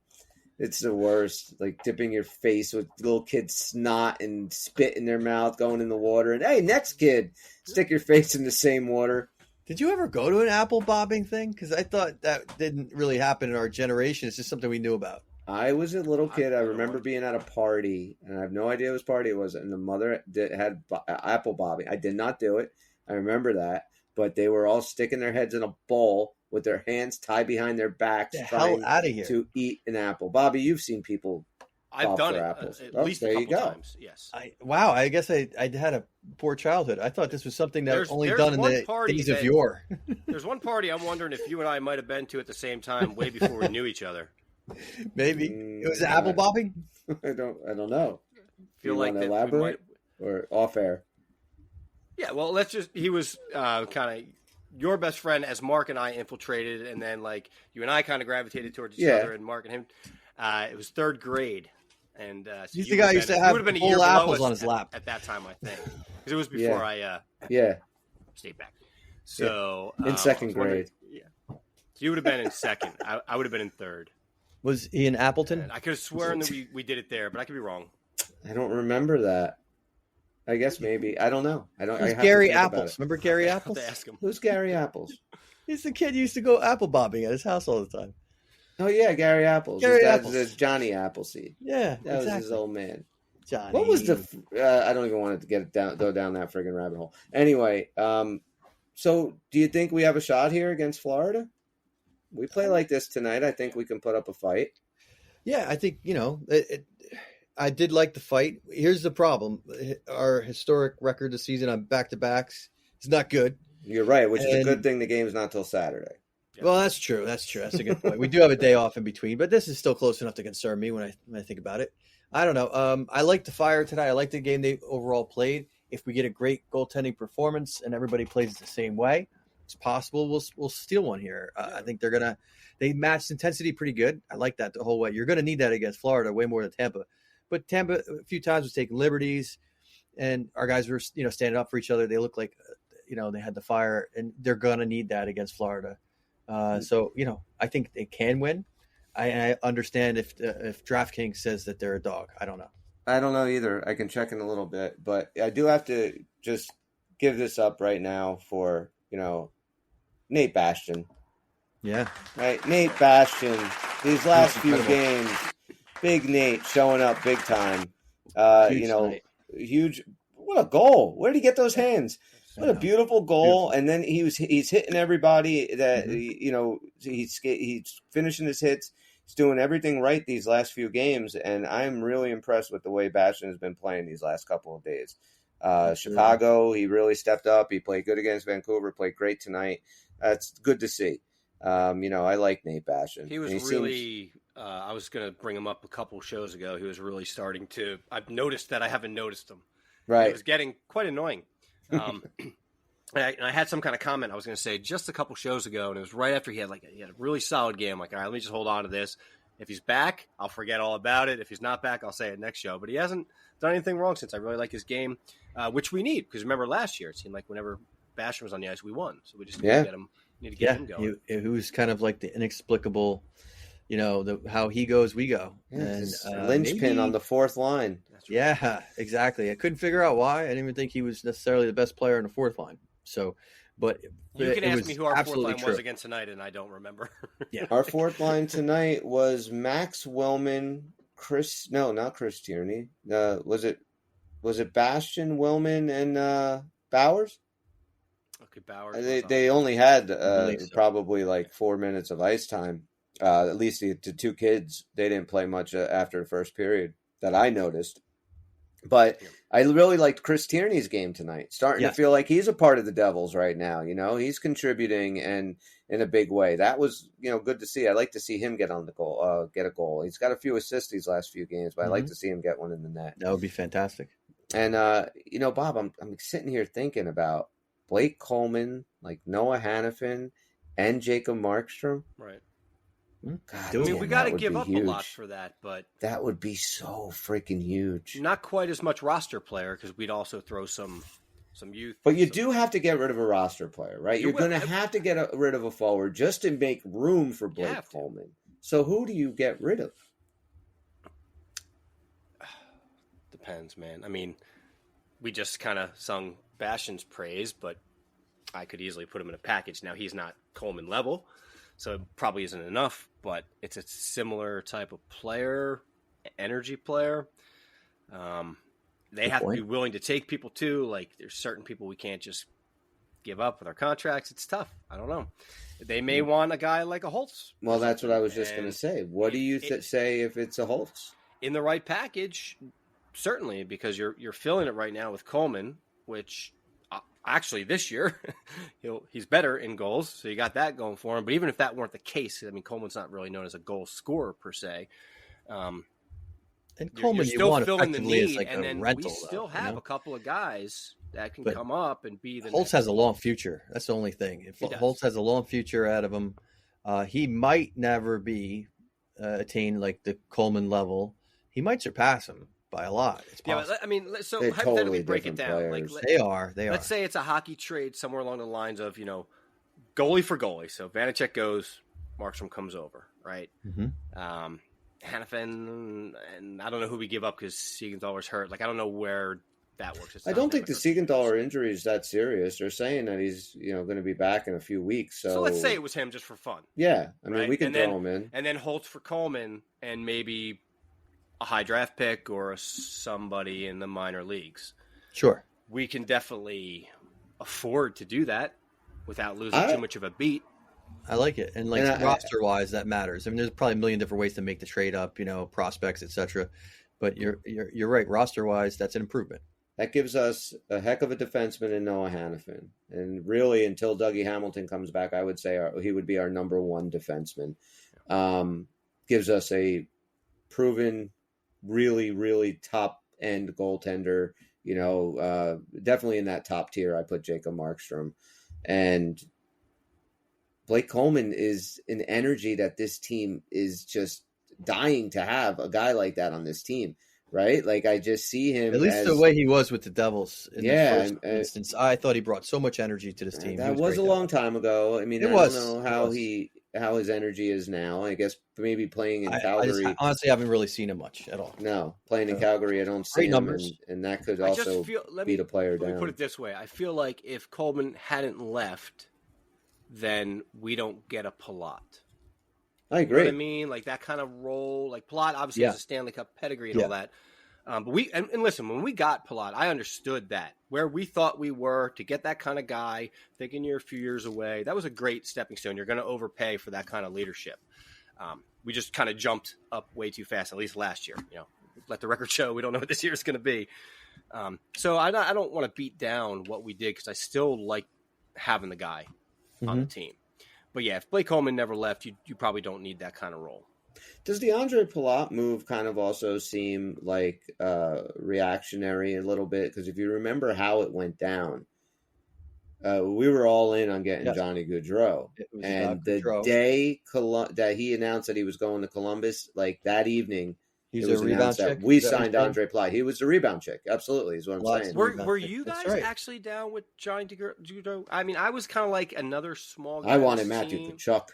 It's the worst. Like dipping your face with little kids' snot and spit in their mouth, going in the water. And hey, next kid, stick your face in the same water. Did you ever go to an apple bobbing thing? Because I thought that didn't really happen in our generation. It's just something we knew about. I was a little kid. I never remember went. being at a party, and I have no idea whose party it was. And the mother had apple bobbing. I did not do it. I remember that. But they were all sticking their heads in a bowl with their hands tied behind their backs, The trying hell out of here. to eat an apple. Bobby, you've seen people. I've Bob done for it apples. at Oh, least there a you couple go. times. Yes. Wow, I guess I had a poor childhood. I thought this was something that was There's- only there's done in one the party days of that- yore. There's one party I'm wondering if you and I might have been to at the same time, way before we knew each other. Maybe it was apple bobbing. I don't know. Feel you like want to that we elaborate might- or off air? Yeah, well, he was kind of your best friend as Mark and I infiltrated, and then like you and I kind of gravitated towards each Yeah. other, and Mark and him. It was third grade, and so He's you the guy would've who used been- to you have would've been a whole year below apples us on his lap. at that time, I think, because it was before Yeah. I Yeah, stayed back. So in I second was wondering- grade. Yeah, so you would have been in second. I would have been in third. Was he in Appleton? And I could have sworn that we did it there, but I could be wrong. I don't remember that. I guess maybe. I don't know. I don't. I Who's have to Gary think about Apples? it. Remember Gary I'll have Apples? to ask him. Who's Gary Apples? He's the kid who used to go apple bobbing at his house all the time. Oh yeah, Gary Apples. Gary His dad's Apples. is Johnny Appleseed. Yeah, That was exactly. his old man. Johnny. What was the? I don't even want to go down that friggin' rabbit hole. Anyway, so do you think we have a shot here against Florida? We play like this tonight. I think we can put up a fight. Yeah, I think I did like the fight. Here's the problem: our historic record this season on back-to-backs is not good. You're right, which is a And- good thing. The game's not till Saturday. Yeah. Well, that's true. That's a good point. We do have a day off in between, but this is still close enough to concern me when I think about it. I don't know. I like the Fire tonight. I like the game they overall played. If we get a great goaltending performance and everybody plays the same way, it's possible we'll steal one here. I think they matched intensity pretty good. I like that the whole way. You're gonna need that against Florida way more than Tampa. But Tampa a few times was taking liberties, and our guys were standing up for each other. They look like they had the fire, and they're gonna need that against Florida. So I think they can win. I understand if DraftKings says that they're a dog. I don't know. I don't know either. I can check in a little bit, but I do have to just give this up right now for Nate Bastian. Yeah, Right, Nate Bastian. These last few incredible. games, big Nate showing up big time. Huge tonight. Huge. What a goal! Where did he get those hands? What a beautiful goal! Beautiful. And then he's hitting everybody that Mm-hmm. he's finishing his hits. He's doing everything right these last few games, and I'm really impressed with the way Bastian has been playing these last couple of days. Chicago, he really stepped up. He played good against Vancouver. Played great tonight. That's good to see. I like Nate Bastian. He was And really. I was going to bring him up a couple shows ago. He was really starting to. I've noticed that I haven't noticed him. It right. was getting quite annoying. And I had some kind of comment I was going to say just a couple shows ago, and it was right after he had a really solid game. Like, all right, let me just hold on to this. If he's back, I'll forget all about it. If he's not back, I'll say it next show. But he hasn't done anything wrong since. I really like his game, which we need because remember last year it seemed like whenever Bastian was on the ice, we won. So we just need to get him. Need to get him going. He was kind of like the inexplicable, how he goes, we go. Yeah, And linchpin on the fourth line. That's right. Yeah, exactly. I couldn't figure out why. I didn't even think he was necessarily the best player in the fourth line. So, but You can it ask was me who our fourth absolutely line true. was again tonight, and I don't remember. Yeah. Our fourth line tonight was Max Wellman, not Chris Tierney. Was it was it Bastion, Willman, and Bowers? Okay, Bowers. They only had so. probably like 4 minutes of ice time. At least the two kids, they didn't play much after the first period that I noticed. But I really liked Chris Tierney's game tonight. Starting to feel like he's a part of the Devils right now. He's contributing and in a big way. That was good to see. I like to see him get on the goal, get a goal. He's got a few assists these last few games, but I like to see him get one in the net. That would be fantastic. And Bob, I'm sitting here thinking about Blake Coleman, like Noah Hannafin, and Jacob Markstrom. Right. God, we got to give up a lot for that, but that would be so freaking huge. Not quite as much roster player because we'd also throw some youth. But you do have to get rid of a roster player, right? You're going to have to get rid of a forward just to make room for Blake Coleman. So who do you get rid of? Depends, man. I mean, we just kind of sung Bastion's praise, but I could easily put him in a package. Now, he's not Coleman level, so it probably isn't enough, but it's a similar type of player, energy player. They have to be willing to take people too. Like, there's certain people we can't just give up with our contracts. It's tough. I don't know. They may want a guy like a Holtz. Well, that's what I was just going to say. What do you say if it's a Holtz? In the right package, certainly, because you're filling it right now with Coleman, which actually this year he's better in goals, so you got that going for him. But even if that weren't the case, I mean, Coleman's not really known as a goal scorer per se. And Coleman, you're still you want filling the need, like and then rental, we still have a couple of guys that can come up and be the. Holtz has a long future. That's the only thing. If Holtz has a long future out of him, he might never be attain like the Coleman level. He might surpass him by a lot. It's possible. I mean, so They're hypothetically totally break it down. players. Like, they are. Let's say it's a hockey trade somewhere along the lines of goalie for goalie. So Vanacek goes, Markstrom comes over, right? Mm-hmm. Hannafin, and I don't know who we give up because Siegenthaler's hurt. Like, I don't know where that works. I don't think the Siegenthaler injury is that serious. They're saying that he's going to be back in a few weeks. So let's say it was him just for fun. Yeah, I mean, we can throw him in. And then Holtz for Coleman and maybe a high draft pick or somebody in the minor leagues. Sure. We can definitely afford to do that without losing too much of a beat. I like it. And roster-wise, that matters. I mean, there's probably a million different ways to make the trade up, prospects, etc. But you're right. Roster-wise, that's an improvement. That gives us a heck of a defenseman in Noah Hannafin. And really, until Dougie Hamilton comes back, I would say he would be our number one defenseman. Gives us a proven, really, really top-end goaltender. Definitely in that top tier, I put Jacob Markstrom. And Blake Coleman is an energy that this team is just dying to have, a guy like that on this team, right? Like, I just see him. At least the way he was with the Devils in the first instance, I thought he brought so much energy to this team. That was a long time ago. I mean, I don't know how his energy is now. I guess maybe playing in Calgary. I honestly haven't really seen him much at all. No, playing in Calgary, I don't see him. Numbers. And that could also beat a player down. Let me put it this way. I feel like if Coleman hadn't left, then we don't get a Palat. I agree. You know what I mean? Like that kind of role. Like Palat obviously has a Stanley Cup pedigree and all that. But and listen, when we got Palat, I understood that. Where we thought we were to get that kind of guy, thinking you're a few years away, that was a great stepping stone. You're going to overpay for that kind of leadership. We just kind of jumped up way too fast, at least last year. Let the record show we don't know what this year is going to be. So I don't want to beat down what we did because I still like having the guy on the team. But yeah, if Blake Coleman never left, you probably don't need that kind of role. Does the Andre Palat move kind of also seem like reactionary a little bit? Because if you remember how it went down, we were all in on getting Johnny Gaudreau. And the day that he announced that he was going to Columbus, like that evening, he's a rebound check. We signed Andre Palat. He was the rebound check. Absolutely, is what I'm saying. Were you guys actually down with Johnny Gaudreau? I mean, I was kind of like another small guy. I wanted Matthew Tkachuk.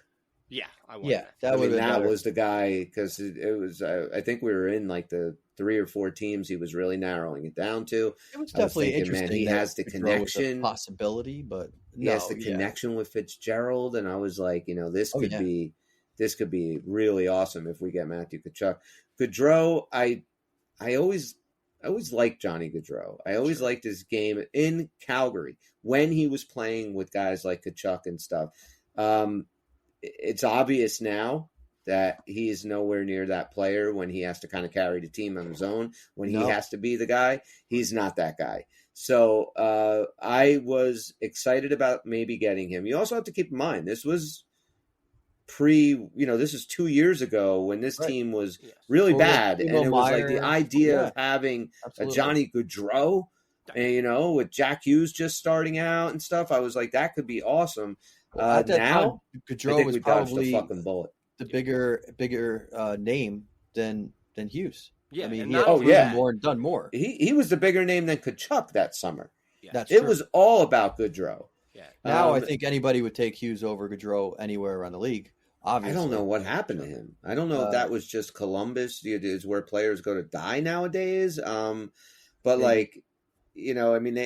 Yeah, I wanted that was the guy because it was. I think we were in like the 3 or 4 teams he was really narrowing it down to. It was definitely interesting. Man, he has the connection, possibility, but he has the connection with Fitzgerald, and I was like, this could be really awesome if we get Matthew Tkachuk. Gaudreau, I always I always liked Johnny Gaudreau. I always liked his game in Calgary when he was playing with guys like Kachuk and stuff. It's obvious now that he is nowhere near that player when he has to kind of carry the team on his own. When he has to be the guy, he's not that guy. So I was excited about maybe getting him. You also have to keep in mind, this was this is 2 years ago when this team was really bad. And it was like the idea of having a Johnny Gaudreau, and, with Jack Hughes just starting out and stuff. I was like, that could be awesome. At that time, Gaudreau was probably the fucking bullet. The bigger name than Hughes. Yeah, I mean, done more. He was the bigger name than Kachuk that summer. Yeah. It was all about Gaudreau. Yeah. Now I think anybody would take Hughes over Gaudreau anywhere around the league. Obviously. I don't know what happened to him. I don't know if that was just Columbus is where players go to die nowadays. But they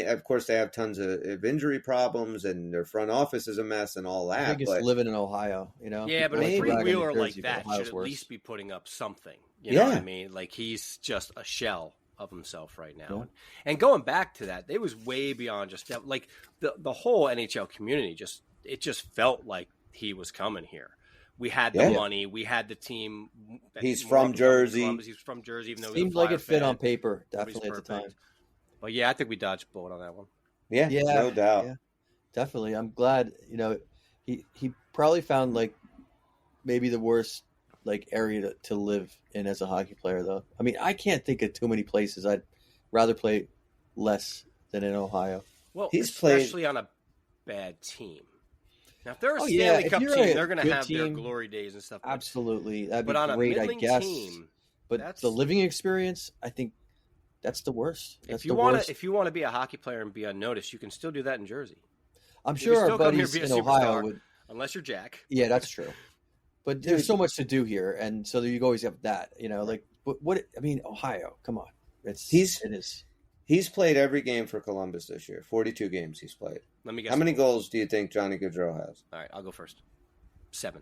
of course they have tons of injury problems and their front office is a mess and all that. I think it's living in Ohio, Yeah, but a three-wheeler like that should at least be putting up something. You know what I mean? Like he's just a shell of himself right now. Yeah. And going back to that, it was way beyond just like the whole NHL community. It just felt like he was coming here. We had the money. We had the team. He's from Jersey. He's from Jersey, even though seemed like it fit on paper, definitely at the time. But yeah, I think we dodged a bullet on that one. Yeah, no doubt. Yeah, definitely. I'm glad. He probably found like maybe the worst area to live in as a hockey player, though. I mean, I can't think of too many places I'd rather play less than in Ohio. Well, especially on a bad team. Now, if they're a Stanley Cup team, they're going to have their glory days and stuff. Absolutely, that'd be on great, a middling I guess. Team, but the living experience, I think, that's the worst. If you want to be a hockey player and be unnoticed, you can still do that in Jersey. I'm sure our buddies in Ohio would, unless you're Jack. Yeah, that's true. But there's so much to do here, and so you always have that. Ohio, come on, it is. He's played every game for Columbus this year. 42 games he's played. Let me guess. How many goals do you think Johnny Gaudreau has? All right, I'll go first. 7.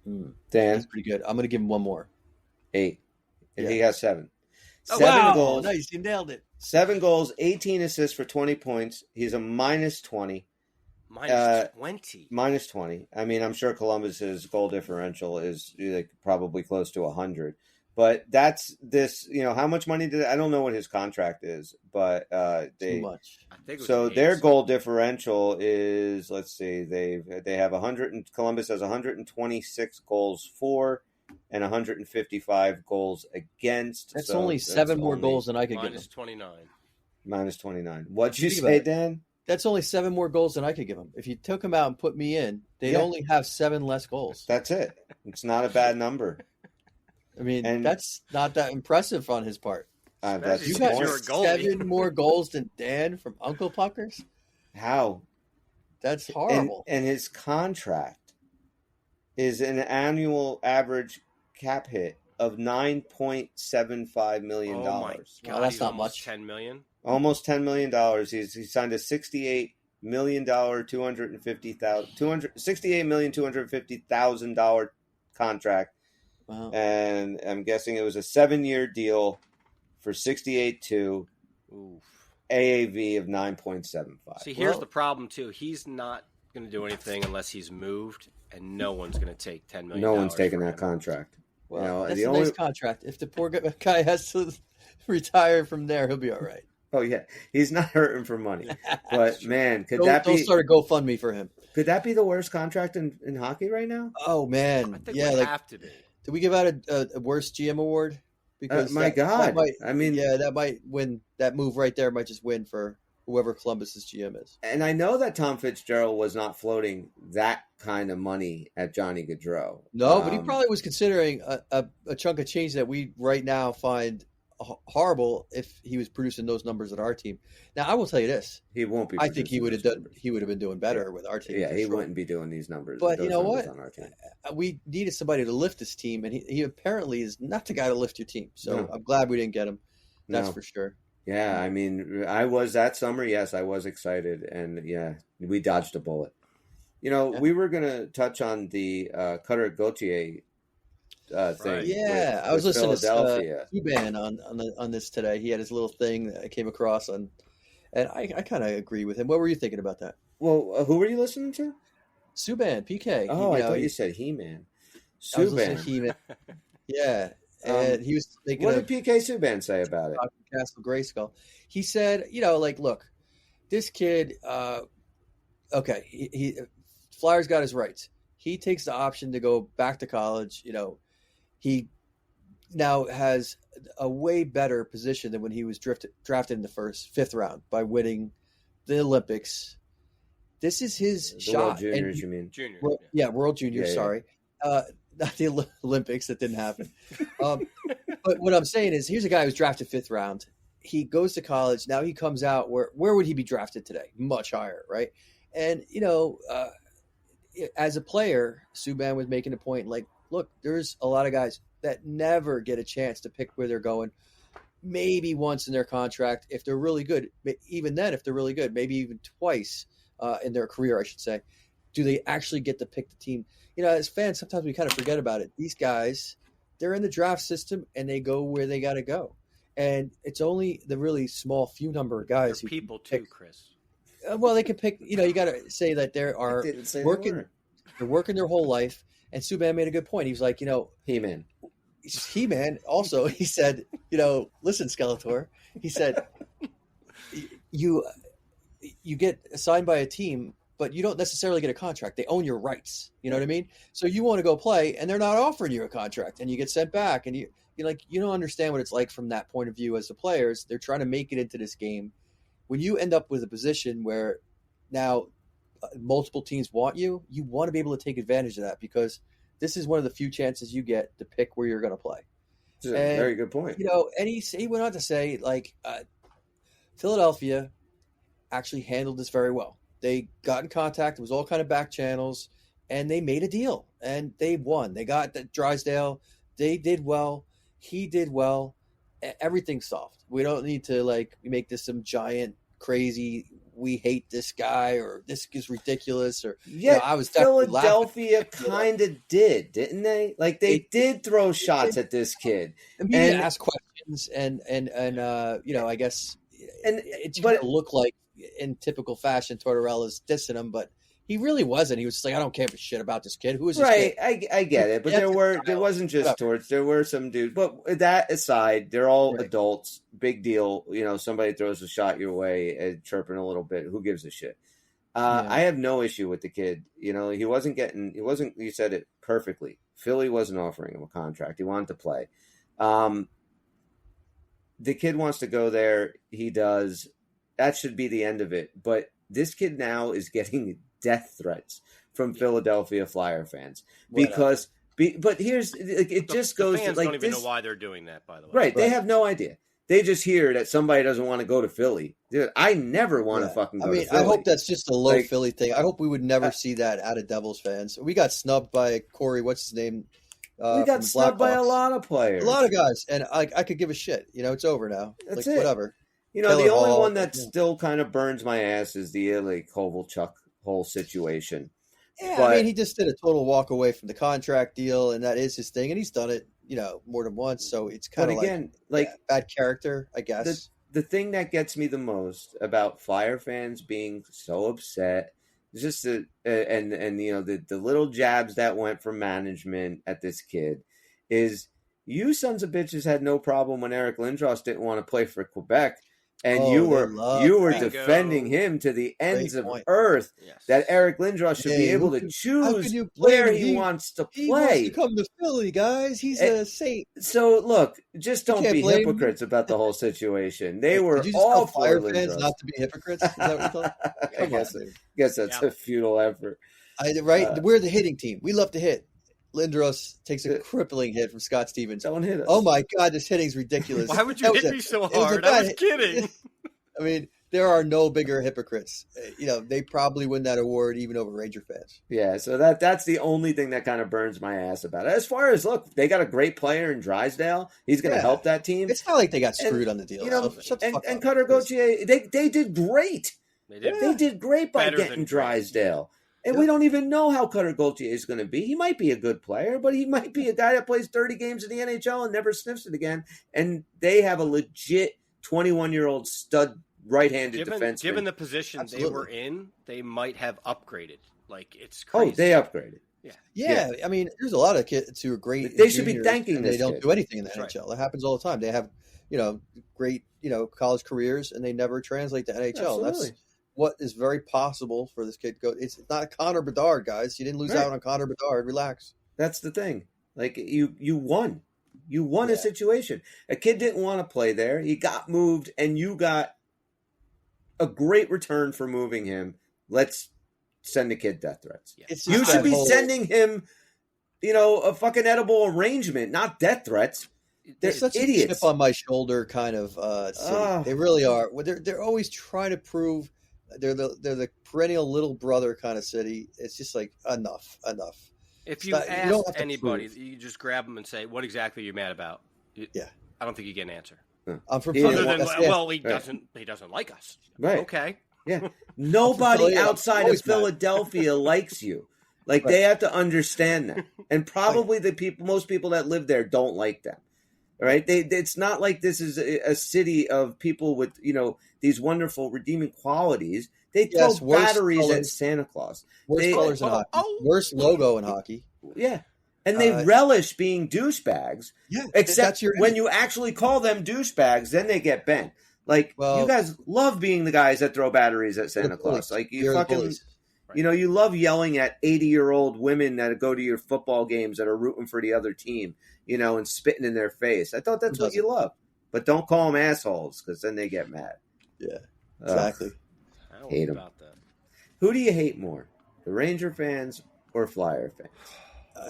Dan? That's pretty good. I'm going to give him one more. 8. And he has 7. Oh, 7 goals. Nice, you nailed it. 7 goals, 18 assists for 20 points. He's a minus 20. Minus 20? Minus 20. I mean, I'm sure Columbus's goal differential is probably close to 100. But that's this, how much money I don't know what his contract is, but too much. I think their goal differential is, let's see, they have 100 and Columbus has 126 goals for and 155 goals against. That's only 7 more goals than I could give him. Minus 29. Minus 29. What'd you say, Dan? That's only 7 more goals than I could give him. If you took him out and put me in, they'd only have 7 less goals. That's it. It's not a bad number. I mean, that's not that impressive on his part. You got 7 more goals than Dan from Uncle Puckers? How? That's horrible. And his contract is an annual average cap hit of $9.75 million. Oh my God, that's not much. $10 million? Almost $10 million. He signed a $68 million, $250,000 contract. Wow. And I'm guessing it was a 7-year deal for $68.2, AAV of 9.75. See, here's the problem too. He's not going to do anything unless he's moved, and no one's going to take $10 million. No one's taking that contract. Well, that's a nice contract. If the poor guy has to retire from there, he'll be all right. Oh yeah, he's not hurting for money. But man, don't start a GoFundMe for him. Could that be the worst contract in hockey right now? Oh man, I think we have to be. Did we give out a worst GM award? Because God, that might win. That move right there might just win for whoever Columbus's GM is. And I know that Tom Fitzgerald was not floating that kind of money at Johnny Gaudreau. No, but he probably was considering a chunk of change that we right now find horrible if he was producing those numbers at our team. Now, I will tell you this: he won't be. I think he would have done. He would have been doing better with our team. Yeah, he wouldn't be doing these numbers. But you know what? On our team. We needed somebody to lift this team, and he apparently is not the guy to lift your team. So I'm glad we didn't get him. That's for sure. Yeah, I mean, I was that summer. Yes, I was excited, and we dodged a bullet. We were going to touch on the Cutter Gauthier thing. Yeah, with, I was listening Philadelphia. to Subban on this today. He had his little thing that I came across and I kind of agree with him. What were you thinking about that? Well, who were you listening to? Subban, PK. Oh, I thought you said He-Man. I was listening Subban. to He-Man. Yeah, and he was thinking. What did PK Subban say about it? Castle Grayskull. He said, like, look, this kid. Okay, he Flyers got his rights. He takes the option to go back to college. He now has a way better position than when he was drafted in the fifth round by winning the Olympics. This is his shot. World Juniors, you mean? Junior. World Juniors, Yeah. sorry. Not the Olympics, that didn't happen. But what I'm saying is, here's a guy who's drafted fifth round. He goes to college. Now he comes out. Where would he be drafted today? Much higher, right? And, as a player, Subban was making a point like, look, there's a lot of guys that never get a chance to pick where they're going. Maybe once in their contract, if they're really good. Even then, if they're really good, maybe even twice in their career, I should say. Do they actually get to pick the team? As fans, sometimes we kind of forget about it. These guys, they're in the draft system, and they go where they got to go. And it's only the really small few number of guys who people too, pick. Chris. Well, they can pick. You got to say that they are working. They're working their whole life. And Subban made a good point. He was like, He-Man. He-Man. Also, he said, listen, Skeletor. He said, you get assigned by a team, but you don't necessarily get a contract. They own your rights. You know what I mean? So you want to go play, and they're not offering you a contract, and you get sent back, and you don't understand what it's like from that point of view as the players. They're trying to make it into this game. When you end up with a position where now multiple teams want you want to be able to take advantage of that, because this is one of the few chances you get to pick where you're going to play. That's a very good point. And he went on to say, like, Philadelphia actually handled this very well. They got in contact. It was all kind of back channels, and they made a deal, and they won. They got the Drysdale. They did well. He did well. Everything's soft. We don't need to make this some giant crazy, we hate this guy, or this is ridiculous, or I was Philadelphia kind of didn't they? Like they did throw shots at this kid and ask questions, and I guess it's going to look like in typical fashion Tortorella's dissing him, but he really wasn't. He was just like, I don't care for shit about this kid. Who is this kid? I get it, but there wasn't just Torts. There were some dudes. But that aside, they're all adults. Big deal. Somebody throws a shot your way and chirping a little bit. Who gives a shit? I have no issue with the kid. He wasn't. You said it perfectly. Philly wasn't offering him a contract. He wanted to play. The kid wants to go there. He does. That should be the end of it. But this kid now is getting death threats from Philadelphia Flyer fans because. But here's it. Just goes. Fans to, don't even know why they're doing that. By the way, right? They have no idea. They just hear that somebody doesn't want to go to Philly. Dude, I never want to fucking go to Philly. I hope that's just a low Philly thing. I hope we would never see that out of Devils fans. We got snubbed by Corey. What's his name? We got snubbed by a lot of players. A lot of guys. And I could give a shit. It's over now. That's it. Whatever. The only one that still kind of burns my ass is the Ilya Kovalchuk whole situation. Yeah, but, he just did a total walk away from the contract deal, and that is his thing. And he's done it, more than once. So it's kind of bad character, I guess. The thing that gets me the most about Flyer fans being so upset is just the little jabs that went from management at this kid is you sons of bitches had no problem when Eric Lindros didn't want to play for Quebec. And you were defending him to the ends of earth. Yes. That Eric Lindros should be able to choose where he wants to play. He wants to come to Philly, guys. He's a saint. So look, just don't be hypocrites about the whole situation. They were all Flyer fans not to be hypocrites. Is that what you thought? I guess that's a futile effort. We're the hitting team. We love to hit. Lindros takes a crippling hit from Scott Stevens. Don't hit us. Oh my God, this hitting's ridiculous. Why would you hit me so hard? I was kidding. I mean, there are no bigger hypocrites. They probably win that award even over Ranger fans. Yeah, so that's the only thing that kind of burns my ass about it. As far as, look, they got a great player in Drysdale. He's going to help that team. It's not like they got screwed on the deal. And Cutter Gauthier, they did great. They did great by getting Drysdale. And we don't even know how Cutter Gauthier is going to be. He might be a good player, but he might be a guy that plays 30 games in the NHL and never sniffs it again. And they have a legit 21-year-old stud right-handed defenseman. Given the position Absolutely. They were in, they might have upgraded. Like, it's Oh, crazy. they upgraded. Yeah. I mean, there's a lot of kids who are great. They should be thanking this. They don't do anything in the That's NHL. That happens all the time. They have, great, college careers, and they never translate to NHL. Absolutely. That's what is very possible for this kid. It's not Connor Bedard, guys. You didn't lose out on Connor Bedard. Relax. That's the thing. Like, you won. You won a situation. A kid didn't want to play there. He got moved, and you got a great return for moving him. Let's send the kid death threats. Yeah. You should be sending him, a fucking edible arrangement, not death threats. They're such idiots. a chip on my shoulder kind of city. They really are. They're always trying to prove they're the perennial little brother kind of city. It's just like enough. If you ask anybody, you just grab them and say, "What exactly are you mad about?" I don't think you get an answer. I'm from other than he doesn't like us. Right. Okay. Yeah. Nobody outside of Philadelphia likes you. Like, they have to understand that. And probably most people that live there don't like them. All right? It's not like this is a city of people with, these wonderful redeeming qualities. They throw batteries at Santa Claus. Worst colors in hockey. Worst logo in hockey. Yeah. And they relish being douchebags. Yeah. Except when you actually call them douchebags, then they get bent. Like, you guys love being the guys that throw batteries at Santa Claus. Like, you fucking, you love yelling at 80-year-old women that go to your football games that are rooting for the other team, and spitting in their face. I thought that's what you love. But don't call them assholes, because then they get mad. Yeah, exactly. I don't hate them. About that. Who do you hate more, the Ranger fans or Flyer fans?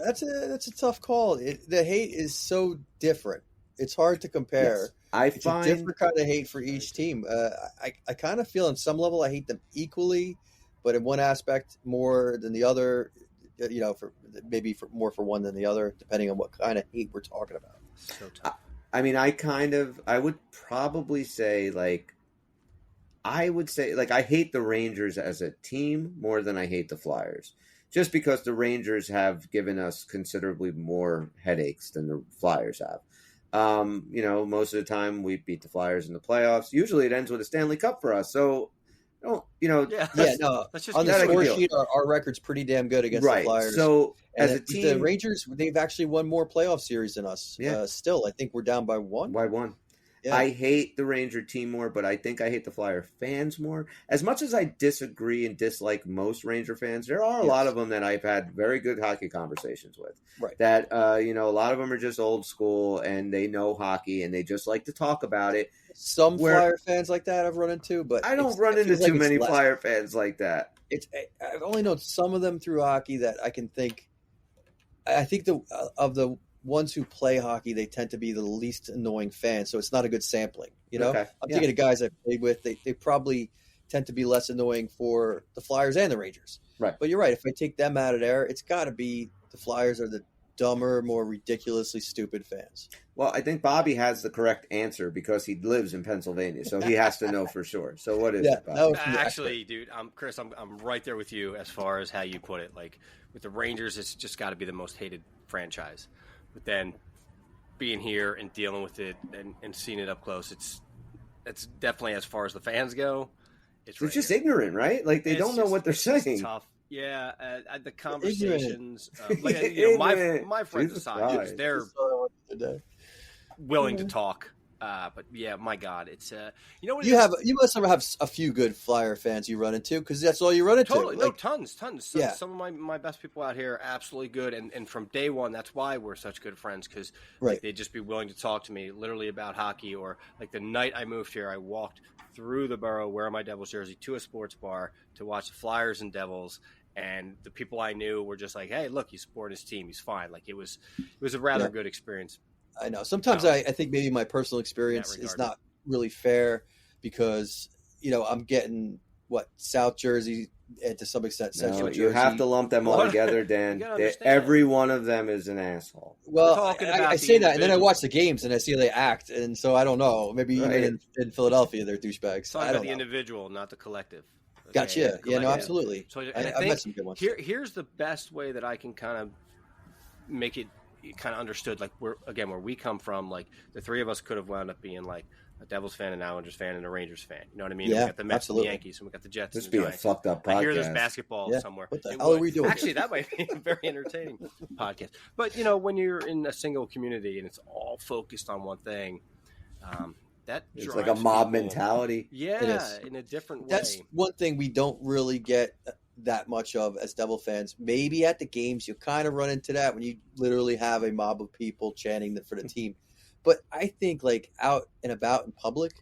That's a tough call. The hate is so different. It's hard to compare. Yes. I find a different kind of hate for each team. I kind of feel on some level I hate them equally, but in one aspect more than the other. More for one than the other, depending on what kind of hate we're talking about. So tough. I mean, I would probably say I hate the Rangers as a team more than I hate the Flyers, just because the Rangers have given us considerably more headaches than the Flyers have. Most of the time we beat the Flyers in the playoffs. Usually it ends with a Stanley Cup for us. So, on the score sheet, our record's pretty damn good against the Flyers. So, as a team, the Rangers, they've actually won more playoff series than us. Yeah. Still, I think we're down by one. By one. Yeah. I hate the Ranger team more, but I think I hate the Flyer fans more. As much as I disagree and dislike most Ranger fans, there are a lot of them that I've had very good hockey conversations with. Right. That, a lot of them are just old school and they know hockey and they just like to talk about it. Some Flyer fans like that I've run into, but I don't run into too many Flyer fans like that. I've only known some of them through hockey that I can think. I think of the ones who play hockey, they tend to be the least annoying fans, so it's not a good sampling. I'm thinking of guys I've played with. They probably tend to be less annoying for the Flyers and the Rangers. Right. But you're right. If I take them out of there, it's got to be the Flyers are the dumber, more ridiculously stupid fans. Well, I think Bobby has the correct answer because he lives in Pennsylvania, so he has to know for sure. So what is it, Bobby? No, actually, dude, Chris, I'm right there with you as far as how you put it. Like, with the Rangers, it's just got to be the most hated franchise. But then being here and dealing with it and seeing it up close, it's definitely, as far as the fans go, they're just ignorant, right? Like, they don't know what they're saying. It's tough. Yeah, the conversations, my friends aside, they're willing to talk. But yeah, my God, it's you must have a few good Flyer fans you run into, because that's all you run into. Totally, tons. Some of my best people out here are absolutely good, and from day one, that's why we're such good friends, because they'd just be willing to talk to me literally about hockey. Or like the night I moved here, I walked through the borough wearing my Devils jersey to a sports bar to watch the Flyers and Devils. And the people I knew were just like, "Hey, look, he's supporting his team. He's fine." Like, it was a rather good experience. I know. Sometimes I think maybe my personal experience is not really fair, because I'm getting South Jersey and to some extent Central Jersey. You have to lump them all together, Dan. Every one of them is an asshole. Well, I say that, and then I watch the games and I see how they act, and so I don't know. Maybe even in Philadelphia they're douchebags. Talk about the individual, not the collective. Gotcha. Yeah, no, absolutely. So I think met some good ones. Here's the best way that I can kind of make it kind of understood. Like where we come from, like the three of us could have wound up being like a Devils fan, an Islanders fan, and a Rangers fan. You know what I mean? Yeah, we got the Mets absolutely. and the Yankees, and we got the Jets. This and be the a Giants. fucked up podcast. I hear there's basketball somewhere. What the hell are we doing? Actually, that might be a very entertaining podcast. But when you're in a single community and it's all focused on one thing, that it's like a mob people, mentality. Yeah, in a different way. That's one thing we don't really get that much of as Devil fans. Maybe at the games you kind of run into that when you literally have a mob of people chanting for the team. But I think like out and about in public,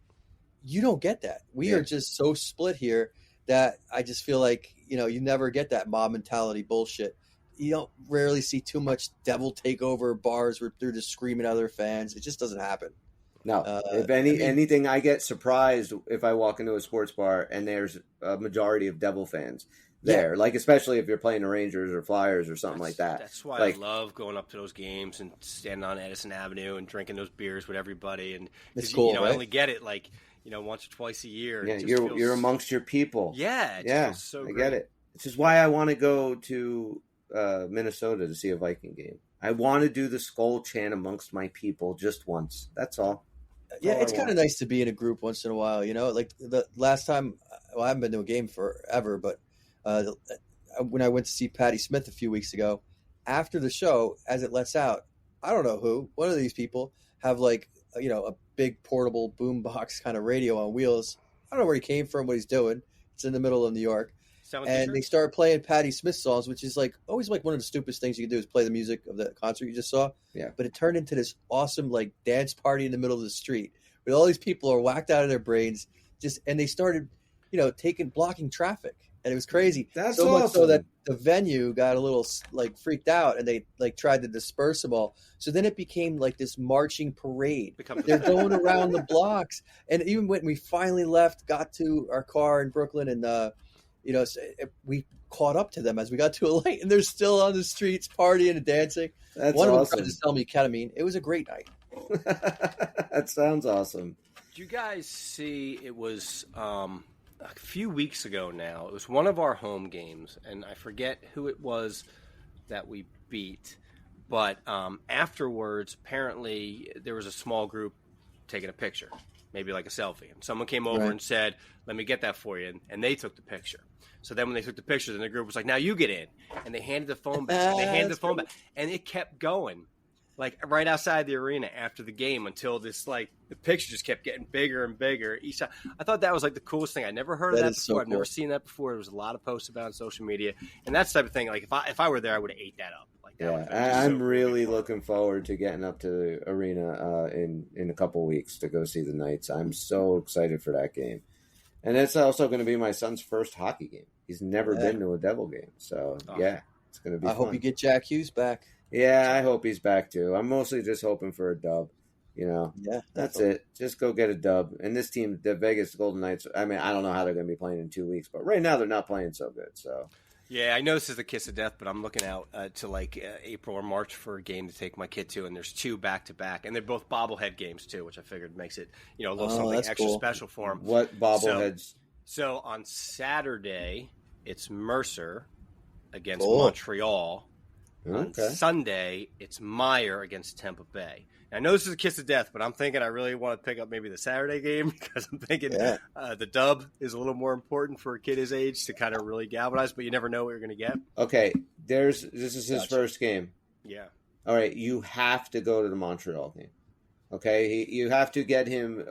you don't get that. We are just so split here that I just feel like, you never get that mob mentality bullshit. You don't rarely see too much Devil takeover bars where they're just screaming at other fans. It just doesn't happen. No, anything, I get surprised if I walk into a sports bar and there's a majority of Devil fans there. Like, especially if you're playing the Rangers or Flyers or something like that. That's why I love going up to those games and standing on Edison Avenue and drinking those beers with everybody. And it's cool, right? I only get it like once or twice a year. Yeah, you're amongst your people. Yeah, it feels so great. I get it. This is why I want to go to Minnesota to see a Viking game. I want to do the Skull chant amongst my people just once. That's all. Yeah, it's kind of nice to be in a group once in a while. Like the last time, I haven't been to a game forever, but when I went to see Patti Smith a few weeks ago, after the show, as it lets out, I don't know who, one of these people have like, a big portable boombox kind of radio on wheels. I don't know where he came from, what he's doing. It's in the middle of New York. And they started playing Patti Smith songs, which is like always like one of the stupidest things you can do is play the music of the concert you just saw. Yeah. But it turned into this awesome like dance party in the middle of the street where all these people are whacked out of their brains. And they started, blocking traffic. And it was crazy. That's so awesome. Much so that the venue got a little like freaked out and they like tried to disperse them all. So then it became like this marching parade. They're going around the blocks. And even when we finally left, got to our car in Brooklyn and, we caught up to them as we got to a light, and they're still on the streets partying and dancing. That's One awesome. of them tried to sell me ketamine. It was a great night. That sounds awesome. Did you guys see? It was a few weeks ago now. It was one of our home games, and I forget who it was that we beat. But afterwards, apparently, there was a small group taking a picture, maybe like a selfie. And someone came over and said, "Let me get that for you," and they took the picture. So then when they took the picture, then the group was like, "Now you get in." And they handed the phone back. And it kept going, like right outside the arena after the game until this, like, the picture just kept getting bigger and bigger each time. I thought that was like the coolest thing. I never heard of that before. So cool. I've never seen that before. There was a lot of posts about it on social media. And that's the type of thing, like if I were there, I would have ate that up. Like that I'm really looking forward to getting up to the arena in a couple weeks to go see the Knights. I'm so excited for that game. And it's also going to be my son's first hockey game. He's never been to a Devil game. So, it's going to be fun. I hope you get Jack Hughes back. Yeah, I hope he's back, too. I'm mostly just hoping for a dub. Yeah, that's it. Just go get a dub. And this team, the Vegas Golden Knights, I mean, I don't know how they're going to be playing in 2 weeks. But right now, they're not playing so good. So, yeah, I know this is the kiss of death, but I'm looking out to like April or March for a game to take my kid to, and there's 2 back-to-back. And they're both bobblehead games, too, which I figured makes it, a little something extra special for them. What bobbleheads? So on Saturday, it's Mercer against Montreal. On Sunday, it's Meyer against Tampa Bay. Now, I know this is a kiss of death, but I'm thinking I really want to pick up maybe the Saturday game because I'm thinking the dub is a little more important for a kid his age to kind of really galvanize, but you never know what you're going to get. Okay, this is his first game. Yeah. All right, you have to go to the Montreal game. Okay, you have to get him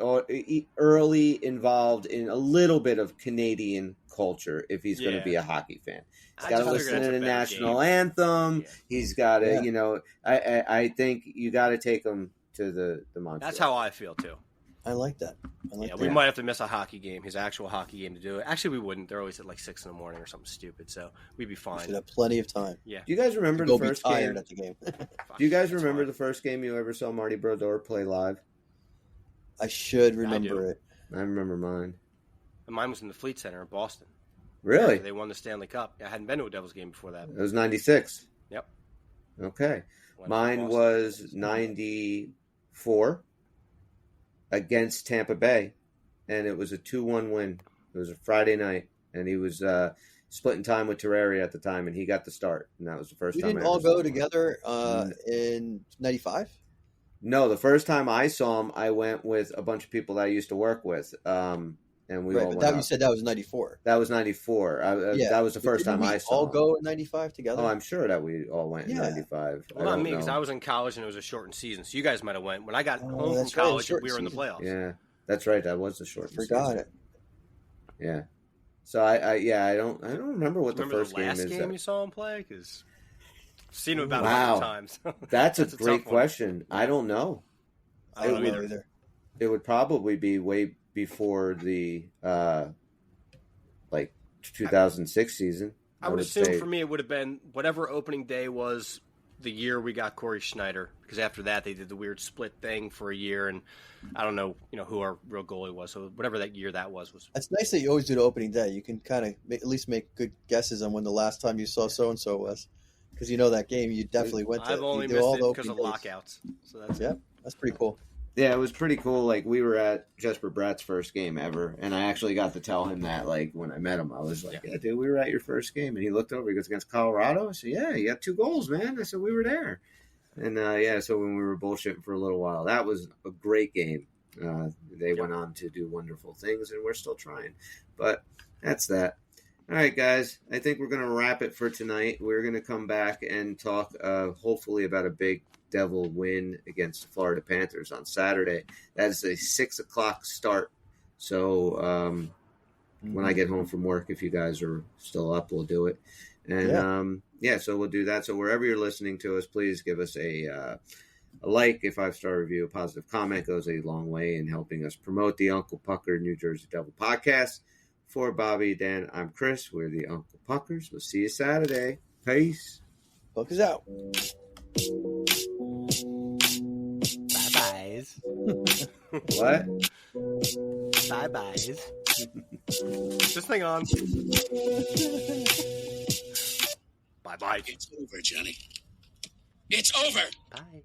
early involved in a little bit of Canadian culture if he's going to be a hockey fan. He's got to listen to the national anthem. Yeah. He's got to, I think you got to take him to the Montreal. That's how I feel too. I like that. That. We might have to miss a hockey game, his actual hockey game, to do it. Actually, we wouldn't. They're always at like 6 in the morning or something stupid, so we'd be fine. We should have plenty of time. Yeah. Do you guys remember the first game? At the game. Do you guys remember the first game you ever saw Marty Brodeur play live? I should remember it. I remember mine. And mine was in the Fleet Center in Boston. Really? They won the Stanley Cup. I hadn't been to a Devils game before that. It was 96. Yep. Okay. Mine was 94 against Tampa Bay, and it was a 2-1 win. It was a Friday night. and he was splitting time with Terraria at the time, and he got the start, and that was the first time. We didn't all go together in '95. No, the first time I saw him, I went with a bunch of people that I used to work with, and we all went. You said that was '94. That was '94. That was the first time I saw. All go in '95 together. Oh, I'm sure that we all went in '95. Well, not me, because I was in college and it was a shortened season. So you guys might have went when I got home from college. We were in the playoffs. Yeah, that's right. That was the shortened season. Forgot it. Yeah. So I don't remember what the first game is. Last game you saw him play? Because I've seen him about 100 times. That's a great question. I don't know. I don't know either. It would probably be way before the 2006 season. I would assume for me it would have been whatever opening day was the year we got Corey Schneider, because after that they did the weird split thing for a year, and I don't know, who our real goalie was. So whatever that year that was. It's nice that you always do the opening day. You can kind of at least make good guesses on when the last time you saw so and so was, because that game you definitely went to. I've only missed it because of lockouts. So that's pretty cool. Yeah, it was pretty cool. Like, we were at Jesper Bratt's first game ever, and I actually got to tell him that, like, when I met him. I was like, yeah, dude, we were at your first game. And he looked over, he goes, against Colorado? I said, yeah, you got 2 goals, man. I said, we were there. And, so when we were bullshitting for a little while, that was a great game. They went on to do wonderful things, and we're still trying. But that's that. All right, guys, I think we're going to wrap it for tonight. We're going to come back and talk, hopefully, about a big Devil win against the Florida Panthers on Saturday. That is a 6:00 start. So when I get home from work, if you guys are still up, we'll do it. And so we'll do that. So wherever you're listening to us, please give us a like, a 5-star review, a positive comment goes a long way in helping us promote the Uncle Pucker New Jersey Devil podcast. For Bobby, Dan, I'm Chris. We're the Uncle Puckers. We'll see you Saturday. Peace. Puck is out. Bye-byes. What? Bye-byes. Just hang on. Bye-bye. It's over, Johnny. It's over. Bye.